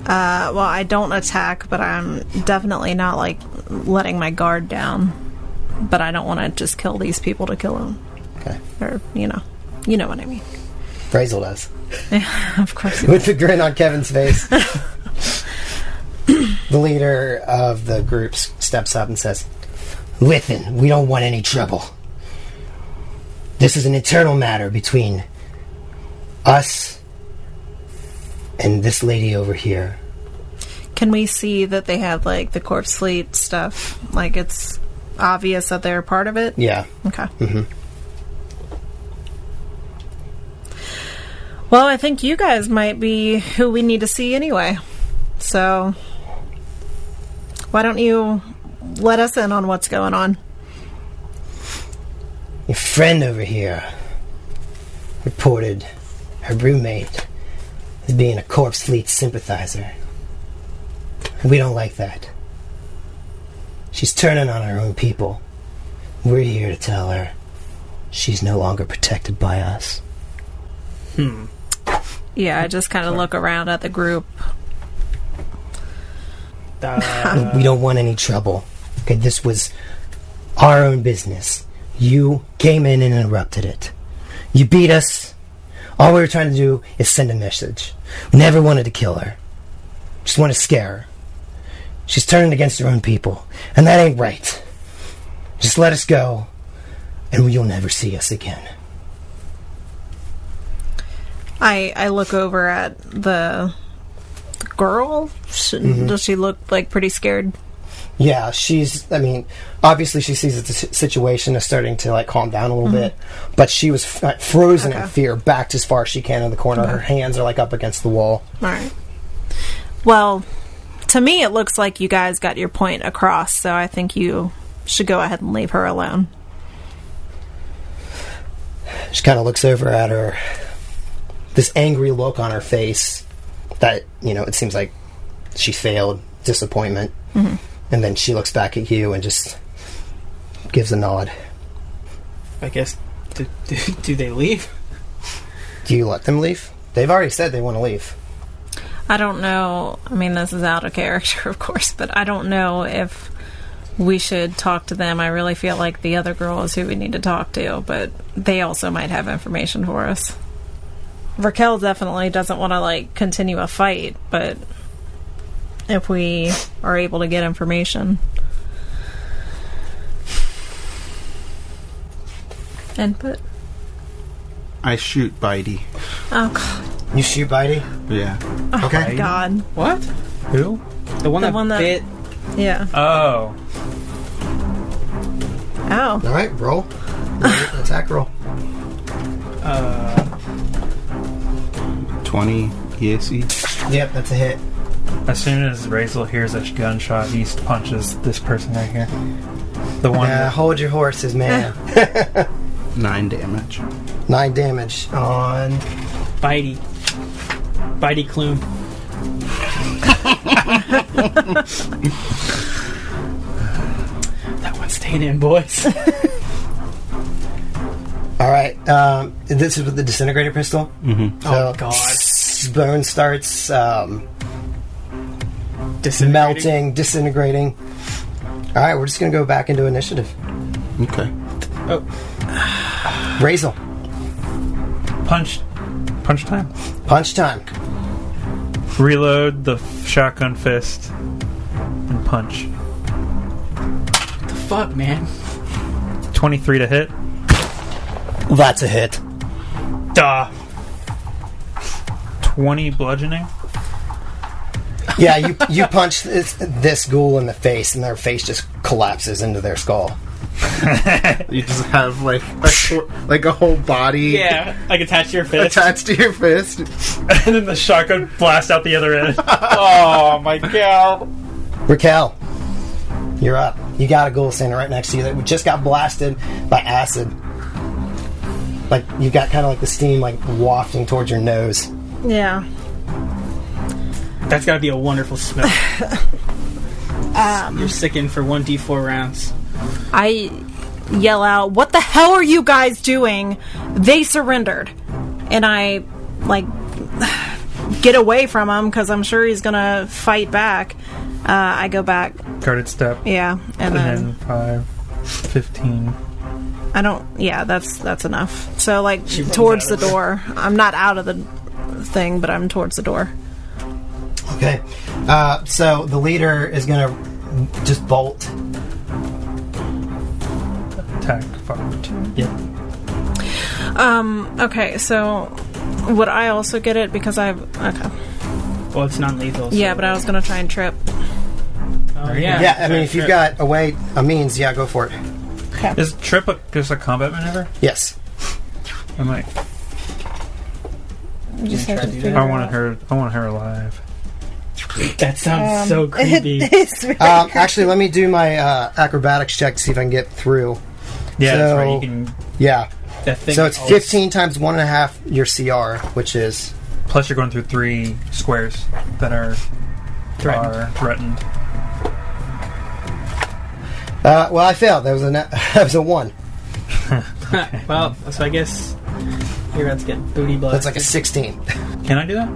E: Well, I don't attack, but I'm definitely not, like, letting my guard down. But I don't want to just kill these people to kill them.
D: Okay.
E: Or, you know what I mean.
D: Brazel does.
E: Yeah, of course.
D: With the grin on Kevin's face. The leader of the group steps up and says, "Listen, we don't want any trouble. This is an internal matter between us and this lady over here."
E: Can we see that they have, like, the corpse fleet stuff? Like, it's obvious that they're a part of it?
D: Yeah.
E: Okay.
D: Mm-hmm.
E: Well, I think you guys might be who we need to see anyway. So, why don't you let us in on what's going on?
D: Your friend over here reported her roommate as being a corpse fleet sympathizer. We don't like that. She's turning on her own people. We're here to tell her she's no longer protected by us.
E: Yeah, I just kind of look around at the group.
D: We don't want any trouble. Okay, this was our own business. You came in and interrupted it. You beat us. All we were trying to do is send a message. We never wanted to kill her. Just want to scare her. She's turning against her own people, and that ain't right. Just let us go, and you'll never see us again.
E: I look over at the girl. Does she look, like, pretty scared?
D: Yeah, obviously she sees that the situation is starting to, like, calm down a little bit, but she was frozen in fear, backed as far as she can in the corner. Her hands are, like, up against the wall.
E: All right. Well, to me it looks like you guys got your point across, so I think you should go ahead and leave her alone.
D: She kind of looks over at her, this angry look on her face that, it seems like she failed, disappointment. Mm-hmm. And then she looks back at you and just gives a nod.
B: I guess, do they leave?
D: Do you let them leave? They've already said they want to leave.
E: I don't know. I mean, this is out of character, of course, but I don't know if we should talk to them. I really feel like the other girl is who we need to talk to, but they also might have information for us. Raquel definitely doesn't want to, like, continue a fight, but if we are able to get information. Input.
F: I shoot Bitey.
E: Oh, God.
D: You shoot Bitey?
F: Yeah.
E: Oh,
D: okay.
E: my God.
B: What?
C: Who?
B: The one that bit?
E: Yeah.
C: Oh.
E: Oh.
D: All right, roll. Attack roll.
F: 20 EAC.
D: Yep, that's a hit.
C: As soon as Razel hears a gunshot, he punches this person right here. The one.
D: Hold your horses, man.
F: 9 damage.
D: 9 damage on
B: Bitey Clume. That one's staying in, boys.
D: All right. This is with the disintegrator pistol.
F: Mm-hmm.
B: Oh, God.
D: Bone starts melting, disintegrating. All right, we're just going to go back into initiative.
F: Okay.
B: Oh.
D: Razel.
C: Punch time.
D: Punch time.
C: Reload the shotgun fist and punch.
B: What the fuck, man?
C: 23 to hit.
D: That's a hit.
C: Duh. 20 bludgeoning.
D: Yeah, you punch this ghoul in the face, and their face just collapses into their skull.
F: You just have like a whole body.
B: Yeah, like attached to your fist.
F: Attached to your fist.
C: And then the shotgun blasts out the other end.
B: Oh my God.
D: Raquel, you're up. You got a ghoul standing right next to you that just got blasted by acid. Like, you got kind of like the steam like wafting towards your nose.
E: Yeah.
B: That's gotta be a wonderful smell. You're sickened for 1d4 rounds.
E: I yell out, "What the hell are you guys doing? They surrendered." And I, like, get away from him because I'm sure he's going to fight back. I go back.
C: Guarded step.
E: Yeah. And then
C: 5, 15.
E: I don't... Yeah, that's enough. So, like,
B: She runs
E: towards
B: out
E: the
B: of
E: door. I'm not out of the thing, but I'm towards the door.
D: Okay. So the leader is going to just bolt.
C: Attack. 5, 2.
B: Yeah.
E: Okay, so would I also get it because I've... Okay.
B: Well, it's non-lethal.
E: Yeah, but I was going to try and trip.
B: Oh, yeah.
D: Yeah, I mean, if you've got a means, yeah, go for it.
E: Okay.
C: Is trip just a combat maneuver?
D: Yes.
C: I might.
E: You just have to
B: do that?
E: figure
C: I
E: it
C: want
E: out.
C: her alive.
B: That sounds so creepy.
E: It is very
D: Actually, let me do my acrobatics check to see if I can get through.
C: Yeah, that's
D: So-
C: right. You can.
D: Yeah.
B: That thing
D: So it's
B: always-
D: 15 times 1.5 your CR, which is...
C: Plus, you're going through 3 squares that are threatened.
D: well, I failed. That was that was a 1.
B: Well, so I guess you're about to get booty blood.
D: That's like a 16.
C: Can I do that?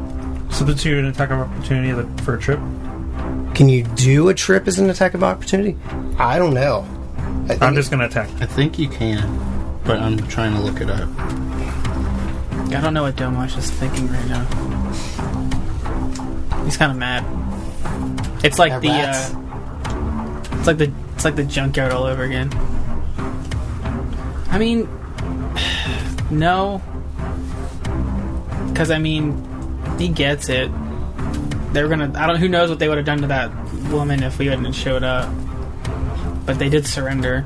C: Substitute an attack of opportunity for a trip.
D: Can you do a trip as an attack of opportunity? I don't know. I think
C: I'm just going to attack.
F: I think you can, but I'm trying to look it up.
B: I don't know what Domash is thinking right now. He's kind of mad. It's like
D: They're rats.
B: it's like the junkyard all over again. I mean, no, because I mean, he gets it. They were gonna. I don't. Who knows what they would have done to that woman if we hadn't showed up. But they did surrender.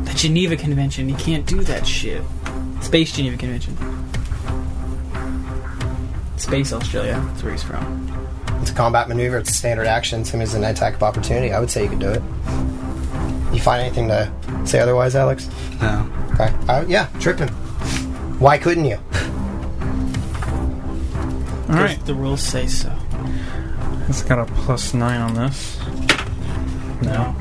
B: The Geneva Convention. You can't do that shit. Space Geneva Convention. Space Australia. That's where he's from.
D: It's a combat maneuver. It's a standard action. Same as an attack of opportunity. I would say you could do it. You find anything to say otherwise, Alex?
F: No.
D: Okay. Yeah, trip him. Why couldn't you?
C: All right.
B: The rules say so.
C: It's got a +9 on this. No.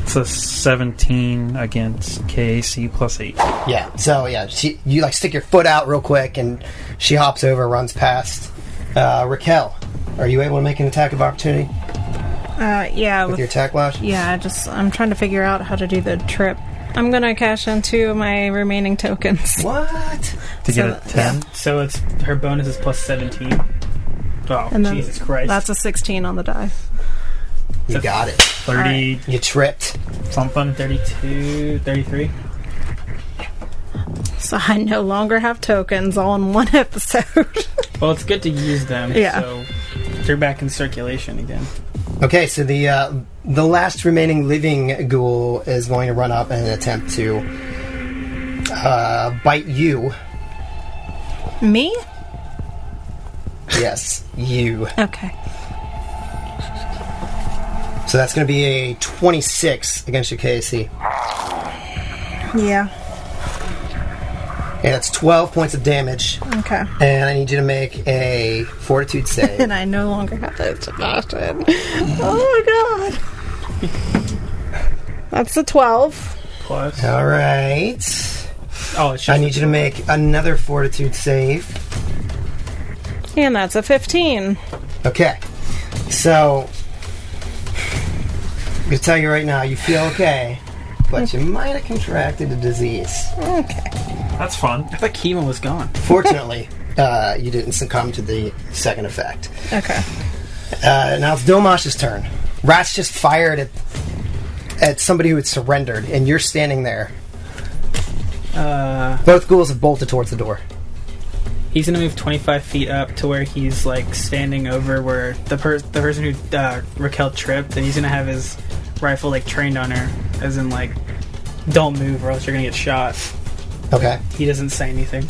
C: It's a 17 against KAC +8.
D: Yeah. So yeah, you like stick your foot out real quick, and she hops over, runs past. Raquel, are you able to make an attack of opportunity
E: Yeah.
D: with your attack lash?
E: Yeah, I'm trying to figure out how to do the trip. I'm gonna cash into my remaining tokens.
D: What?
C: To get
E: So,
C: a 10?
B: So it's her bonus is +17. Oh,
E: And then
B: Jesus Christ!
E: That's a 16 on the die.
D: You got it.
C: 30
D: You tripped.
C: something?
B: 32, 33.
E: So I no longer have tokens all in one episode.
B: Well, it's good to use them.
E: Yeah.
B: So they're back in circulation again.
D: Okay, so the last remaining living ghoul is going to run up and attempt to bite you.
E: Me?
D: Yes, you.
E: Okay.
D: So that's going to be a 26 against your KAC.
E: Yeah.
D: And that's 12 points of damage.
E: Okay.
D: And I need you to make a fortitude save.
E: And I no longer have that Sebastian. Oh my god. That's a 12.
B: Plus.
D: All right.
B: Oh, it's just
D: I need you to make another fortitude save.
E: And that's a 15.
D: Okay. So, I'm going to tell you right now, you feel okay, but you might have contracted a disease.
E: Okay.
C: That's fun.
B: I thought chemo was gone.
D: Fortunately, you didn't succumb to the second effect.
E: Okay.
D: Now it's Domash's turn. Rats just fired at somebody who had surrendered, and you're standing there. Both ghouls have bolted towards the door.
B: He's gonna move 25 feet up to where he's like standing over where the person who Raquel tripped, and he's gonna have his rifle like trained on her, as in like, don't move or else you're gonna get shot.
D: Okay.
B: He doesn't say anything.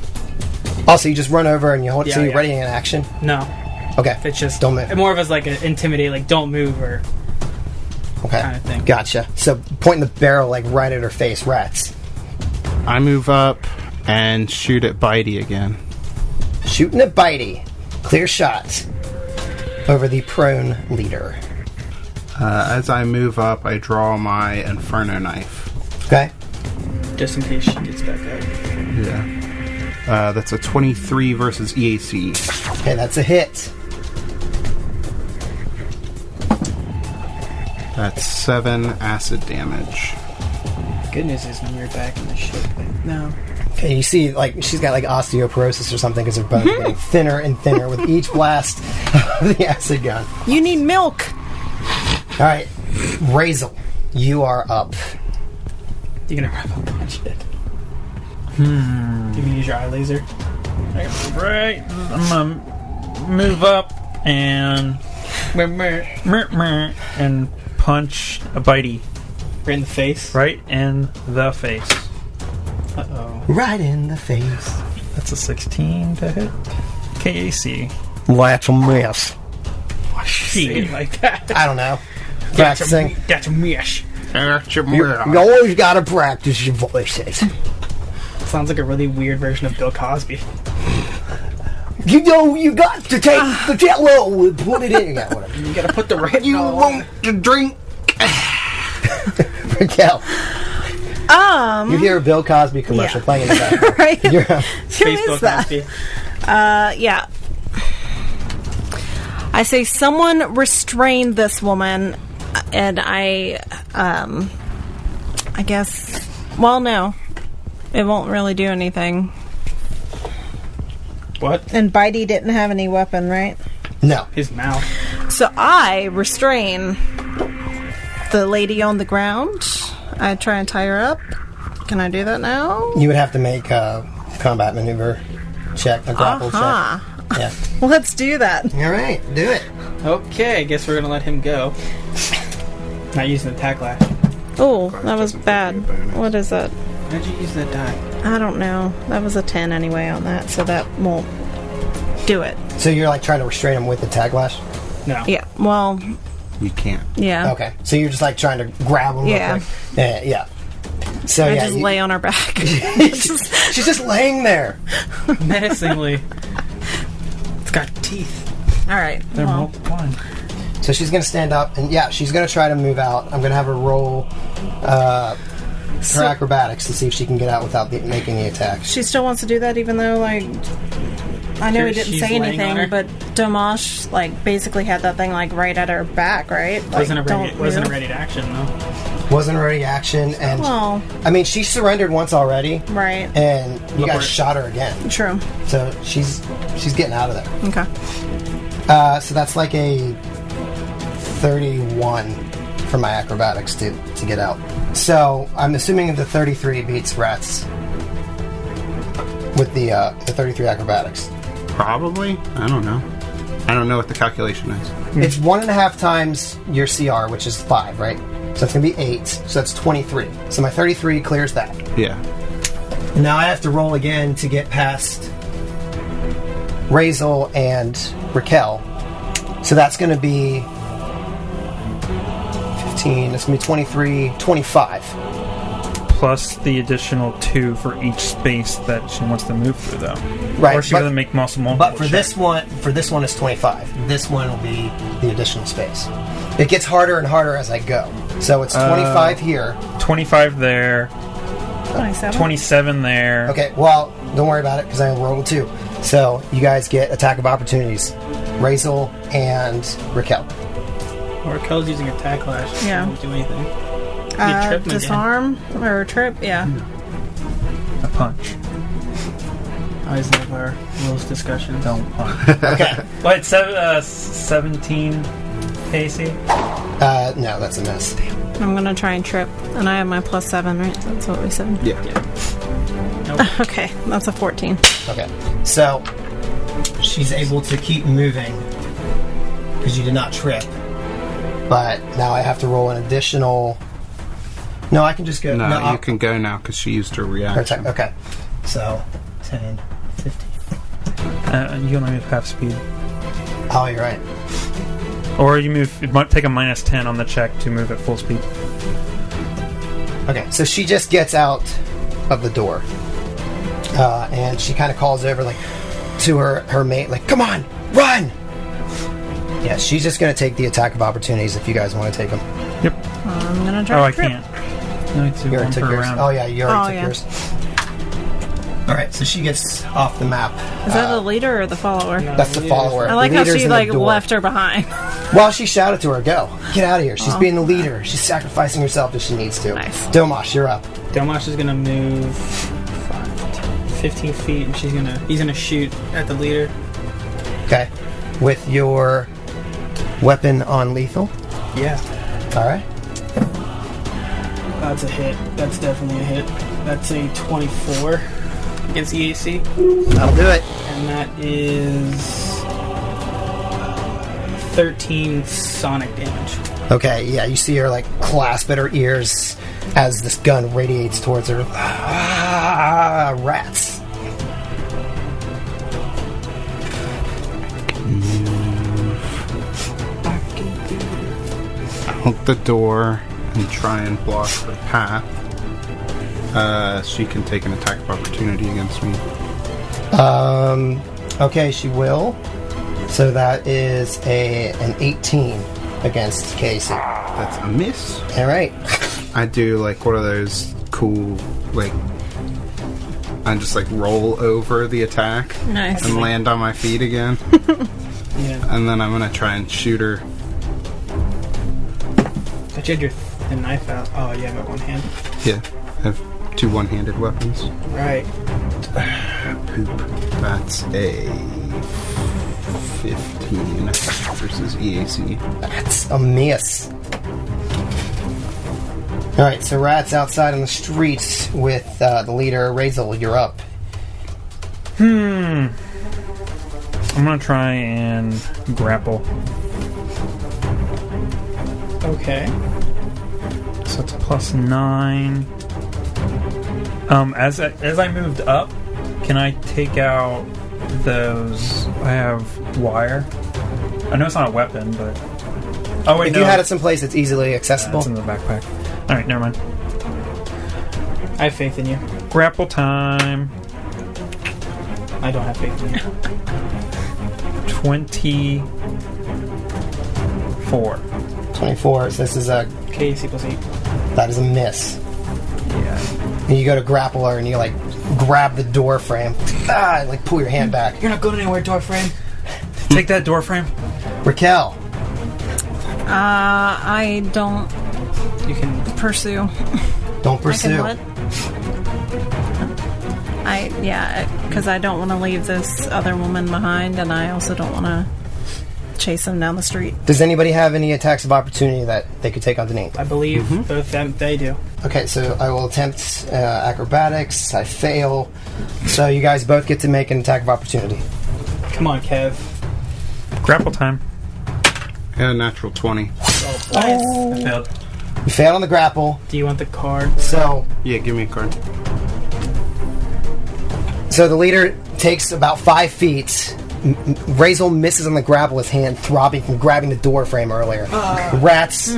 D: Also, you just run over and you hold it so
B: Yeah,
D: you're
B: yeah.
D: ready in action.
B: No,
D: Okay.
B: it's just
D: Don't move.
B: more of as like an intimidate, like don't move or
D: Okay.
B: kind of thing.
D: Gotcha. So pointing the barrel like right at her face, rats.
F: I move up and shoot at Bitey again.
D: Shooting at Bitey. Clear shot over the prone leader.
F: As I move up, I draw my Inferno knife.
D: Okay.
B: Just in case she gets back up.
F: Yeah. That's a 23 versus EAC.
D: Okay, that's a hit.
F: That's 7 acid damage.
B: Good news is when you're back in the ship. No.
D: Okay, you see, like, she's got, like, osteoporosis or something because her bones are getting thinner and thinner with each blast of the acid gun.
E: You need milk.
D: All right, Razel, you are up.
B: You're gonna wrap up on shit. You can use your eye laser.
C: Right. I'm gonna move up and punch a bitey
B: Right in the face.
C: right in the face.
B: Uh-oh.
D: Right in the face.
C: That's a 16 to hit. KAC.
D: That's a miss.
B: Say it like that.
D: I don't know. Practicing.
B: That's a mish.
D: You always gotta practice your voices.
B: Sounds like a really weird version of Bill Cosby.
D: You know, you got to take the jello and put it in. Yeah, whatever.
B: You gotta put the right.
F: You want to drink?
D: Raquel, you hear a Bill Cosby commercial
E: Yeah.
D: playing in the background.
E: Right?
D: You're,
B: Space
E: Who
B: Bill
E: is that?
B: Cosby.
E: Yeah. I say someone restrain this woman, and I guess. Well, no, it won't really do anything.
B: What?
E: And Bitey didn't have any weapon, right?
D: no.
B: His mouth.
E: So I restrain the lady on the ground. I try and tie her up. Can I do that now?
D: You would have to make a combat maneuver check, a grapple check. Yeah.
E: Let's do that.
D: All right, do it.
B: Okay, I guess we're gonna let him go. Not using attack lash.
E: Oh, that was bad. What is that?
B: How'd you use that die?
E: I don't know. That was a 10 anyway on that, so that won't do it.
D: So you're like trying to restrain him with the tag lash?
B: No.
E: Yeah, well,
F: You can't.
E: yeah.
D: Okay. So you're just like trying to grab him real
E: Yeah.
D: quick. Yeah. So
E: I
D: yeah,
E: just lay on her back.
D: she's just laying there.
B: Menacingly. It's got teeth.
E: All right.
C: They're
E: well,
C: multiplying.
D: So she's going to stand up, and yeah, she's going to try to move out. I'm going to have her roll her acrobatics to see if she can get out without making the attack.
E: she still wants to do that, even though, like, I know he didn't
B: She's
E: say
B: laying on her?
E: anything, but Domash, like, basically had that thing, like, right at her back, right? Like,
B: Wasn't a ready
E: don't
B: wasn't a
E: move.
B: ready to action though.
D: Wasn't ready action, and
E: Well,
D: I mean, she surrendered once already,
E: right.
D: and you
B: Look
D: guys
B: where-
D: shot her again.
E: True.
D: So she's getting out of there.
E: Okay.
D: So that's like a 31 for my acrobatics to get out. So I'm assuming the 33 beats Rats with the 33 acrobatics.
F: Probably. I don't know. I don't know what the calculation is.
D: It's 1.5 times your CR, which is 5, right? So that's going to be 8. So that's 23. So my 33 clears that.
F: Yeah.
D: Now I have to roll again to get past Razel and Raquel. So that's going to be 15. That's going to be 23, 25.
C: Plus the additional 2 for each space that she wants to move through, though.
D: Right,
C: Or she
D: but-
C: doesn't make multiple.
D: But for
C: checks.
D: this one is 25. This one will be the additional space. It gets harder and harder as I go. So it's 25 here.
C: 25 there,
E: 27.
C: 27 there.
D: Okay, well, don't worry about it because I rolled 2. So you guys get attack of opportunities. Razel and Raquel.
B: Raquel's using attack lash.
E: Yeah.
B: Won't do anything. You trip him again.
E: Disarm or trip, yeah.
C: A punch.
B: Always love our rules discussions.
C: Don't punch.
D: Okay.
C: Wait, 17 AC?
D: No, that's a miss.
E: I'm gonna try and trip, and I have my +7, right? That's what we said.
F: Yeah.
E: Okay, that's a 14.
D: Okay. So she's able to keep moving because you did not trip. But now I have to roll an additional. No, I can just go.
F: No, you can go now because she used her reaction.
D: Okay. So 10, 15.
C: You only move half speed.
D: Oh, you're right.
C: Or you move. It might take a -10 on the check to move at full speed.
D: Okay, so she just gets out of the door, and she kind of calls over like to her mate, like, "Come on, run!" Yeah, she's just going to take the attack of opportunities if you guys want to take them.
C: Yep.
E: I'm gonna try
C: Oh,
E: and
C: I
E: trip.
C: can't. No, it's
D: You already
C: one
D: took
C: per
D: yours.
C: round.
D: Oh yeah, you already
E: Oh,
D: took
E: yeah.
D: yours. All right, so she gets off the map.
E: Is that the leader or the follower?
D: That's the follower.
E: I like
D: The
E: how
D: leader's
E: she
D: in the
E: like
D: door.
E: left her behind.
D: Well, she shouted to her, "Go, get out of here!" She's
E: Oh.
D: being the leader. She's sacrificing herself if she needs to.
E: Nice.
D: Domash, you're up.
B: Domash is gonna move 15 feet, and he's gonna shoot at the leader.
D: Okay, with your weapon on lethal.
B: Yeah,
D: All right.
B: that's a hit. That's definitely a hit. That's a 24 against EAC,
D: That'll do it.
B: and that is 13 sonic damage.
D: Okay, yeah, you see her like clasp at her ears as this gun radiates towards her. Ah, rats.
F: Out the door and try and block her path. She can take an attack of opportunity against me.
D: Okay, she will. So that is an 18 against Casey.
F: That's a miss.
D: All right.
F: I do like one of those cool, like, I just like roll over the attack
E: Nice.
F: and land on my feet again.
B: Yeah,
F: And then I'm gonna try and shoot her.
B: but you had the knife out. Oh, you have it one hand.
F: Yeah, I have 2 one-handed weapons.
B: Right.
F: Poop. That's a 15 versus EAC.
D: That's a miss. All right, so rats outside on the streets with the leader, Razel. You're up.
C: I'm gonna try and grapple.
B: Okay.
C: So it's +9. As I moved up, can I take out those? I have wire. I know it's not a weapon, but oh wait,
D: If
C: no.
D: you had it someplace that's easily accessible,
C: It's in the backpack. All right, never mind.
B: I have faith in you.
C: Grapple time.
B: I don't have faith in you.
C: 24.
D: 24. So this is
B: KC plus 8.
D: that is a miss.
C: Yeah.
D: And you go to grapple her, and you like grab the door frame. Like pull your hand back.
B: You're not going anywhere, door frame.
C: Take that door frame.
D: Raquel.
E: I don't
B: You can.
E: pursue.
D: Don't
E: I
D: pursue.
E: can what? Because I don't want to leave this other woman behind, and I also don't want to chase him down the street.
D: Does anybody have any attacks of opportunity that they could take on Deneen?
B: I believe both of them. They do.
D: Okay, so I will attempt acrobatics. I fail. So you guys both get to make an attack of opportunity.
B: Come on, Kev.
C: Grapple time.
F: Yeah, natural 20.
B: I
C: Failed.
D: You failed on the grapple.
B: Do you want the card?
D: So
F: Yeah, give me a card.
D: the leader takes about 5 feet. Razel misses on the grapple, his hand throbbing from grabbing the door frame earlier. Rats.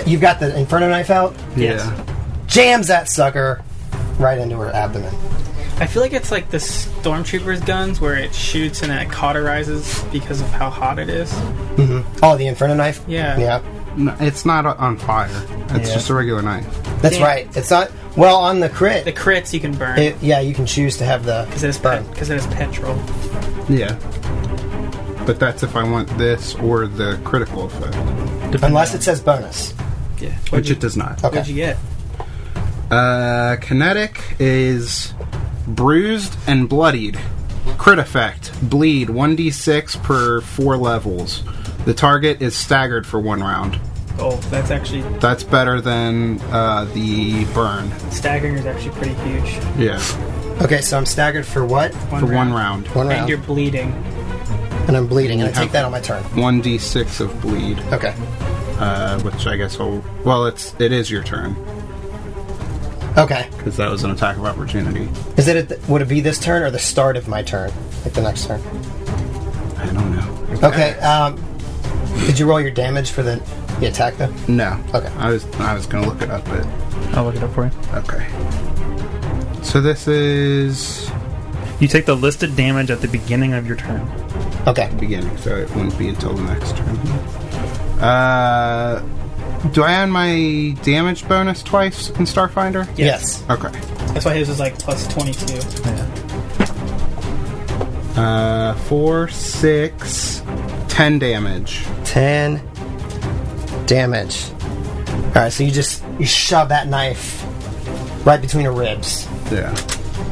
D: You've got the Inferno knife out.
B: Yes.
F: Yeah.
D: Jams that sucker right into her abdomen.
B: I feel like it's like the Stormtrooper's guns where it shoots and then it cauterizes because of how hot it is.
D: Oh, the Inferno knife?
B: Yeah.
D: Yeah.
F: No, it's not on fire. It's
C: Yeah.
F: just a regular knife.
D: That's
B: Damn.
D: right. It's not. Well, on the crit.
B: The crits you can burn
D: Yeah, you can choose to have the
B: because it is
D: burn.
B: because it is petrol.
F: Yeah. But that's if I want this or the critical effect,
D: Unless it says bonus.
B: Yeah.
F: which it does not.
D: Okay.
B: What'd you get?
F: Kinetic is bruised and bloodied. Crit effect, bleed 1d6 per 4 levels. The target is staggered for 1 round.
B: Oh, that's actually
F: That's better than the burn.
B: staggering is actually pretty huge.
F: Yeah,
D: Okay, so I'm staggered for what?
F: for 1 round.
D: One
B: And
D: round.
B: you're bleeding.
D: And I'm bleeding, and I
F: You
D: take
F: have-
D: that on my turn.
F: 1d6 of bleed,
D: Okay.
F: which I guess will. Well, it is your turn
D: Okay.
F: because that was an attack of opportunity.
D: Is it? Would it be this turn or the start of my turn? Like the next turn?
F: I don't know.
D: Okay. Did you roll your damage for the attack though?
F: No.
D: Okay.
F: I was gonna look it up, but
C: I'll look it up for you.
F: okay. So this is
C: You take the listed damage at the beginning of your turn.
D: Okay.
F: beginning, so it wouldn't be until the next turn. Do I add my damage bonus twice in Starfinder?
D: Yes.
F: Okay.
B: That's why his was like plus 22.
F: 4, 6, 10 damage.
D: 10 damage. Alright, so you shove that knife right between her ribs.
F: Yeah.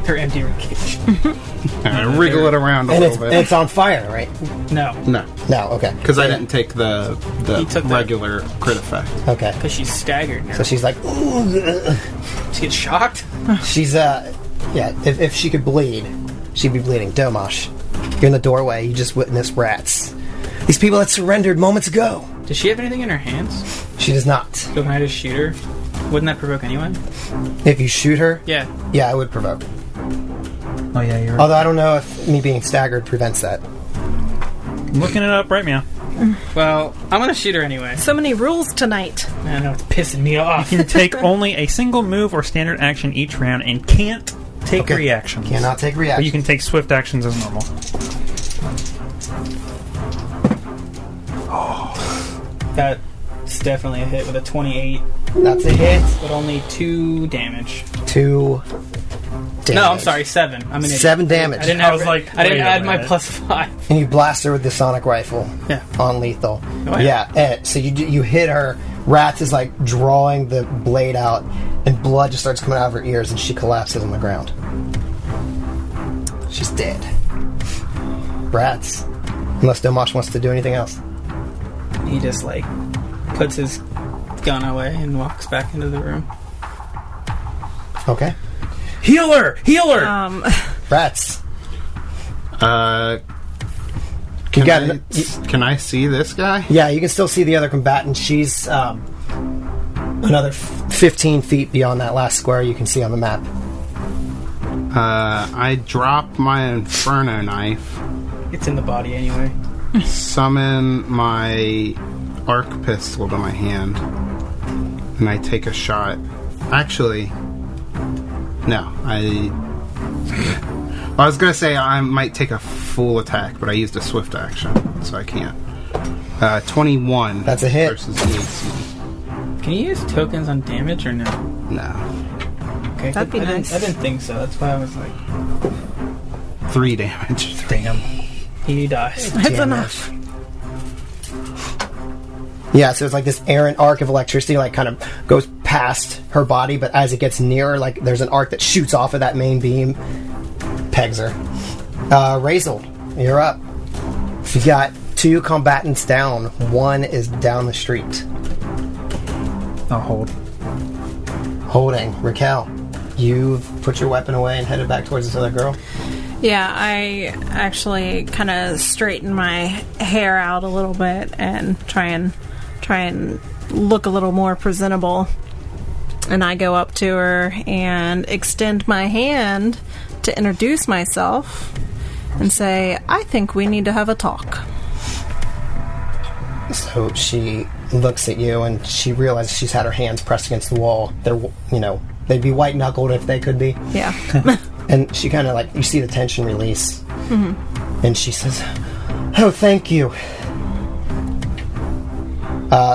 B: Her empty ribcage.
F: Wriggle it around a
D: And
F: little bit.
D: it's on fire, right?
B: No,
F: No,
D: No, okay.
F: because I didn't take the
B: He took the-
F: regular crit effect.
D: Okay.
B: because she's staggered now.
D: So she's like,
B: She gets shocked.
D: she's, if she could bleed, she'd be bleeding. Domash, you're in the doorway, you just witnessed rats. These people that surrendered moments ago.
B: Does she have anything in her hands?
D: She does not.
B: So can I just shoot her? Wouldn't that provoke anyone?
D: If you shoot her,
B: Yeah.
D: yeah, it would provoke.
C: Oh yeah, you're right.
D: Although I don't know if me being staggered prevents that.
C: I'm looking it up right now.
B: Well, I'm gonna shoot her anyway.
E: So many rules tonight.
B: I know it's pissing me off.
C: You can take only a single move or standard action each round and can't take
D: Okay.
C: reactions.
D: Cannot take
C: But
D: reaction.
C: you can take swift actions as normal.
B: That's definitely a hit with a 28,
D: That's a hit.
B: but only 2 damage.
D: 2 damage.
B: No, I'm sorry, 7. I'm an idiot.
D: 7 damage.
B: I didn't
C: I
B: have,
C: was like,
B: I didn't
C: wait a
B: add my
C: minute.
B: plus 5.
D: And you blast her with the sonic rifle.
B: Yeah.
D: On lethal.
B: Oh,
D: yeah. So you hit her. Rats is like drawing the blade out, and blood just starts coming out of her ears, and she collapses on the ground. She's dead. Rats. Unless Domash wants to do anything else.
B: He just like puts his gun away and walks back into the room.
D: Okay.
C: Healer! Healer!
D: Rats.
F: Can
D: got
F: I, can I see this guy?
D: Yeah, you can still see the other combatant. She's another 15 feet beyond that last square you can see on the map.
F: I drop my Inferno knife,
B: It's in the body anyway.
F: summon my arc pistol to my hand, and I take a shot. Actually, no, I was gonna say I might take a full attack, but I used a swift action, so I can't. 21.
D: That's a hit.
F: Versus the AC.
B: Can you use tokens on damage or no?
F: No.
B: Okay,
E: That'd be
B: I
E: nice.
B: I didn't think so. That's why I was like,
F: 3 damage.
C: Damn.
B: he dies.
E: That's
D: Damn
E: enough.
D: Yeah, so it's like this errant arc of electricity, like kind of goes past her body, but as it gets nearer, like there's an arc that shoots off of that main beam, pegs her. Razel, you're up. You got 2 combatants down. 1 is down the street.
C: I'll hold.
D: Holding. Raquel, you've put your weapon away and headed back towards this other girl.
E: Yeah, I actually kind of straighten my hair out a little bit and try and look a little more presentable. And I go up to her and extend my hand to introduce myself and say, "I think we need to have a talk."
D: So she looks at you and she realizes she's had her hands pressed against the wall. They're, they'd be white knuckled if they could be.
E: Yeah.
D: And she kind of like, you see the tension release. And she says, "Oh, thank you."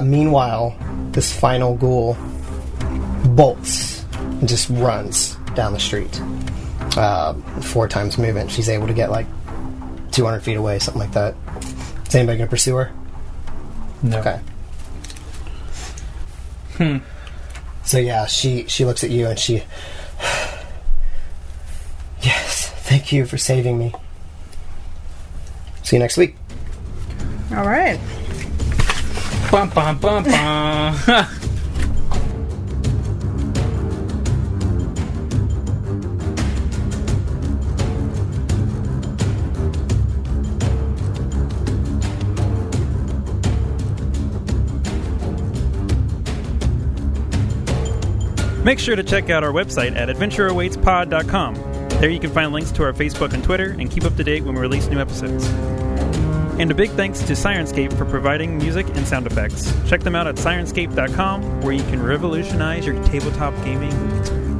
D: Meanwhile, this final ghoul bolts and just runs down the street. 4 times movement. She's able to get like 200 feet away, something like that. Is anybody going to pursue her?
C: No.
D: Okay. So yeah, she looks at you and she... Yes, thank you for saving me. See you next week.
E: All right.
B: Bum, bum, bum, bum.
C: Make sure to check out our website at adventureawaitspod.com. There you can find links to our Facebook and Twitter and keep up to date when we release new episodes. And a big thanks to Sirenscape for providing music and sound effects. Check them out at sirenscape.com, where you can revolutionize your tabletop gaming experience.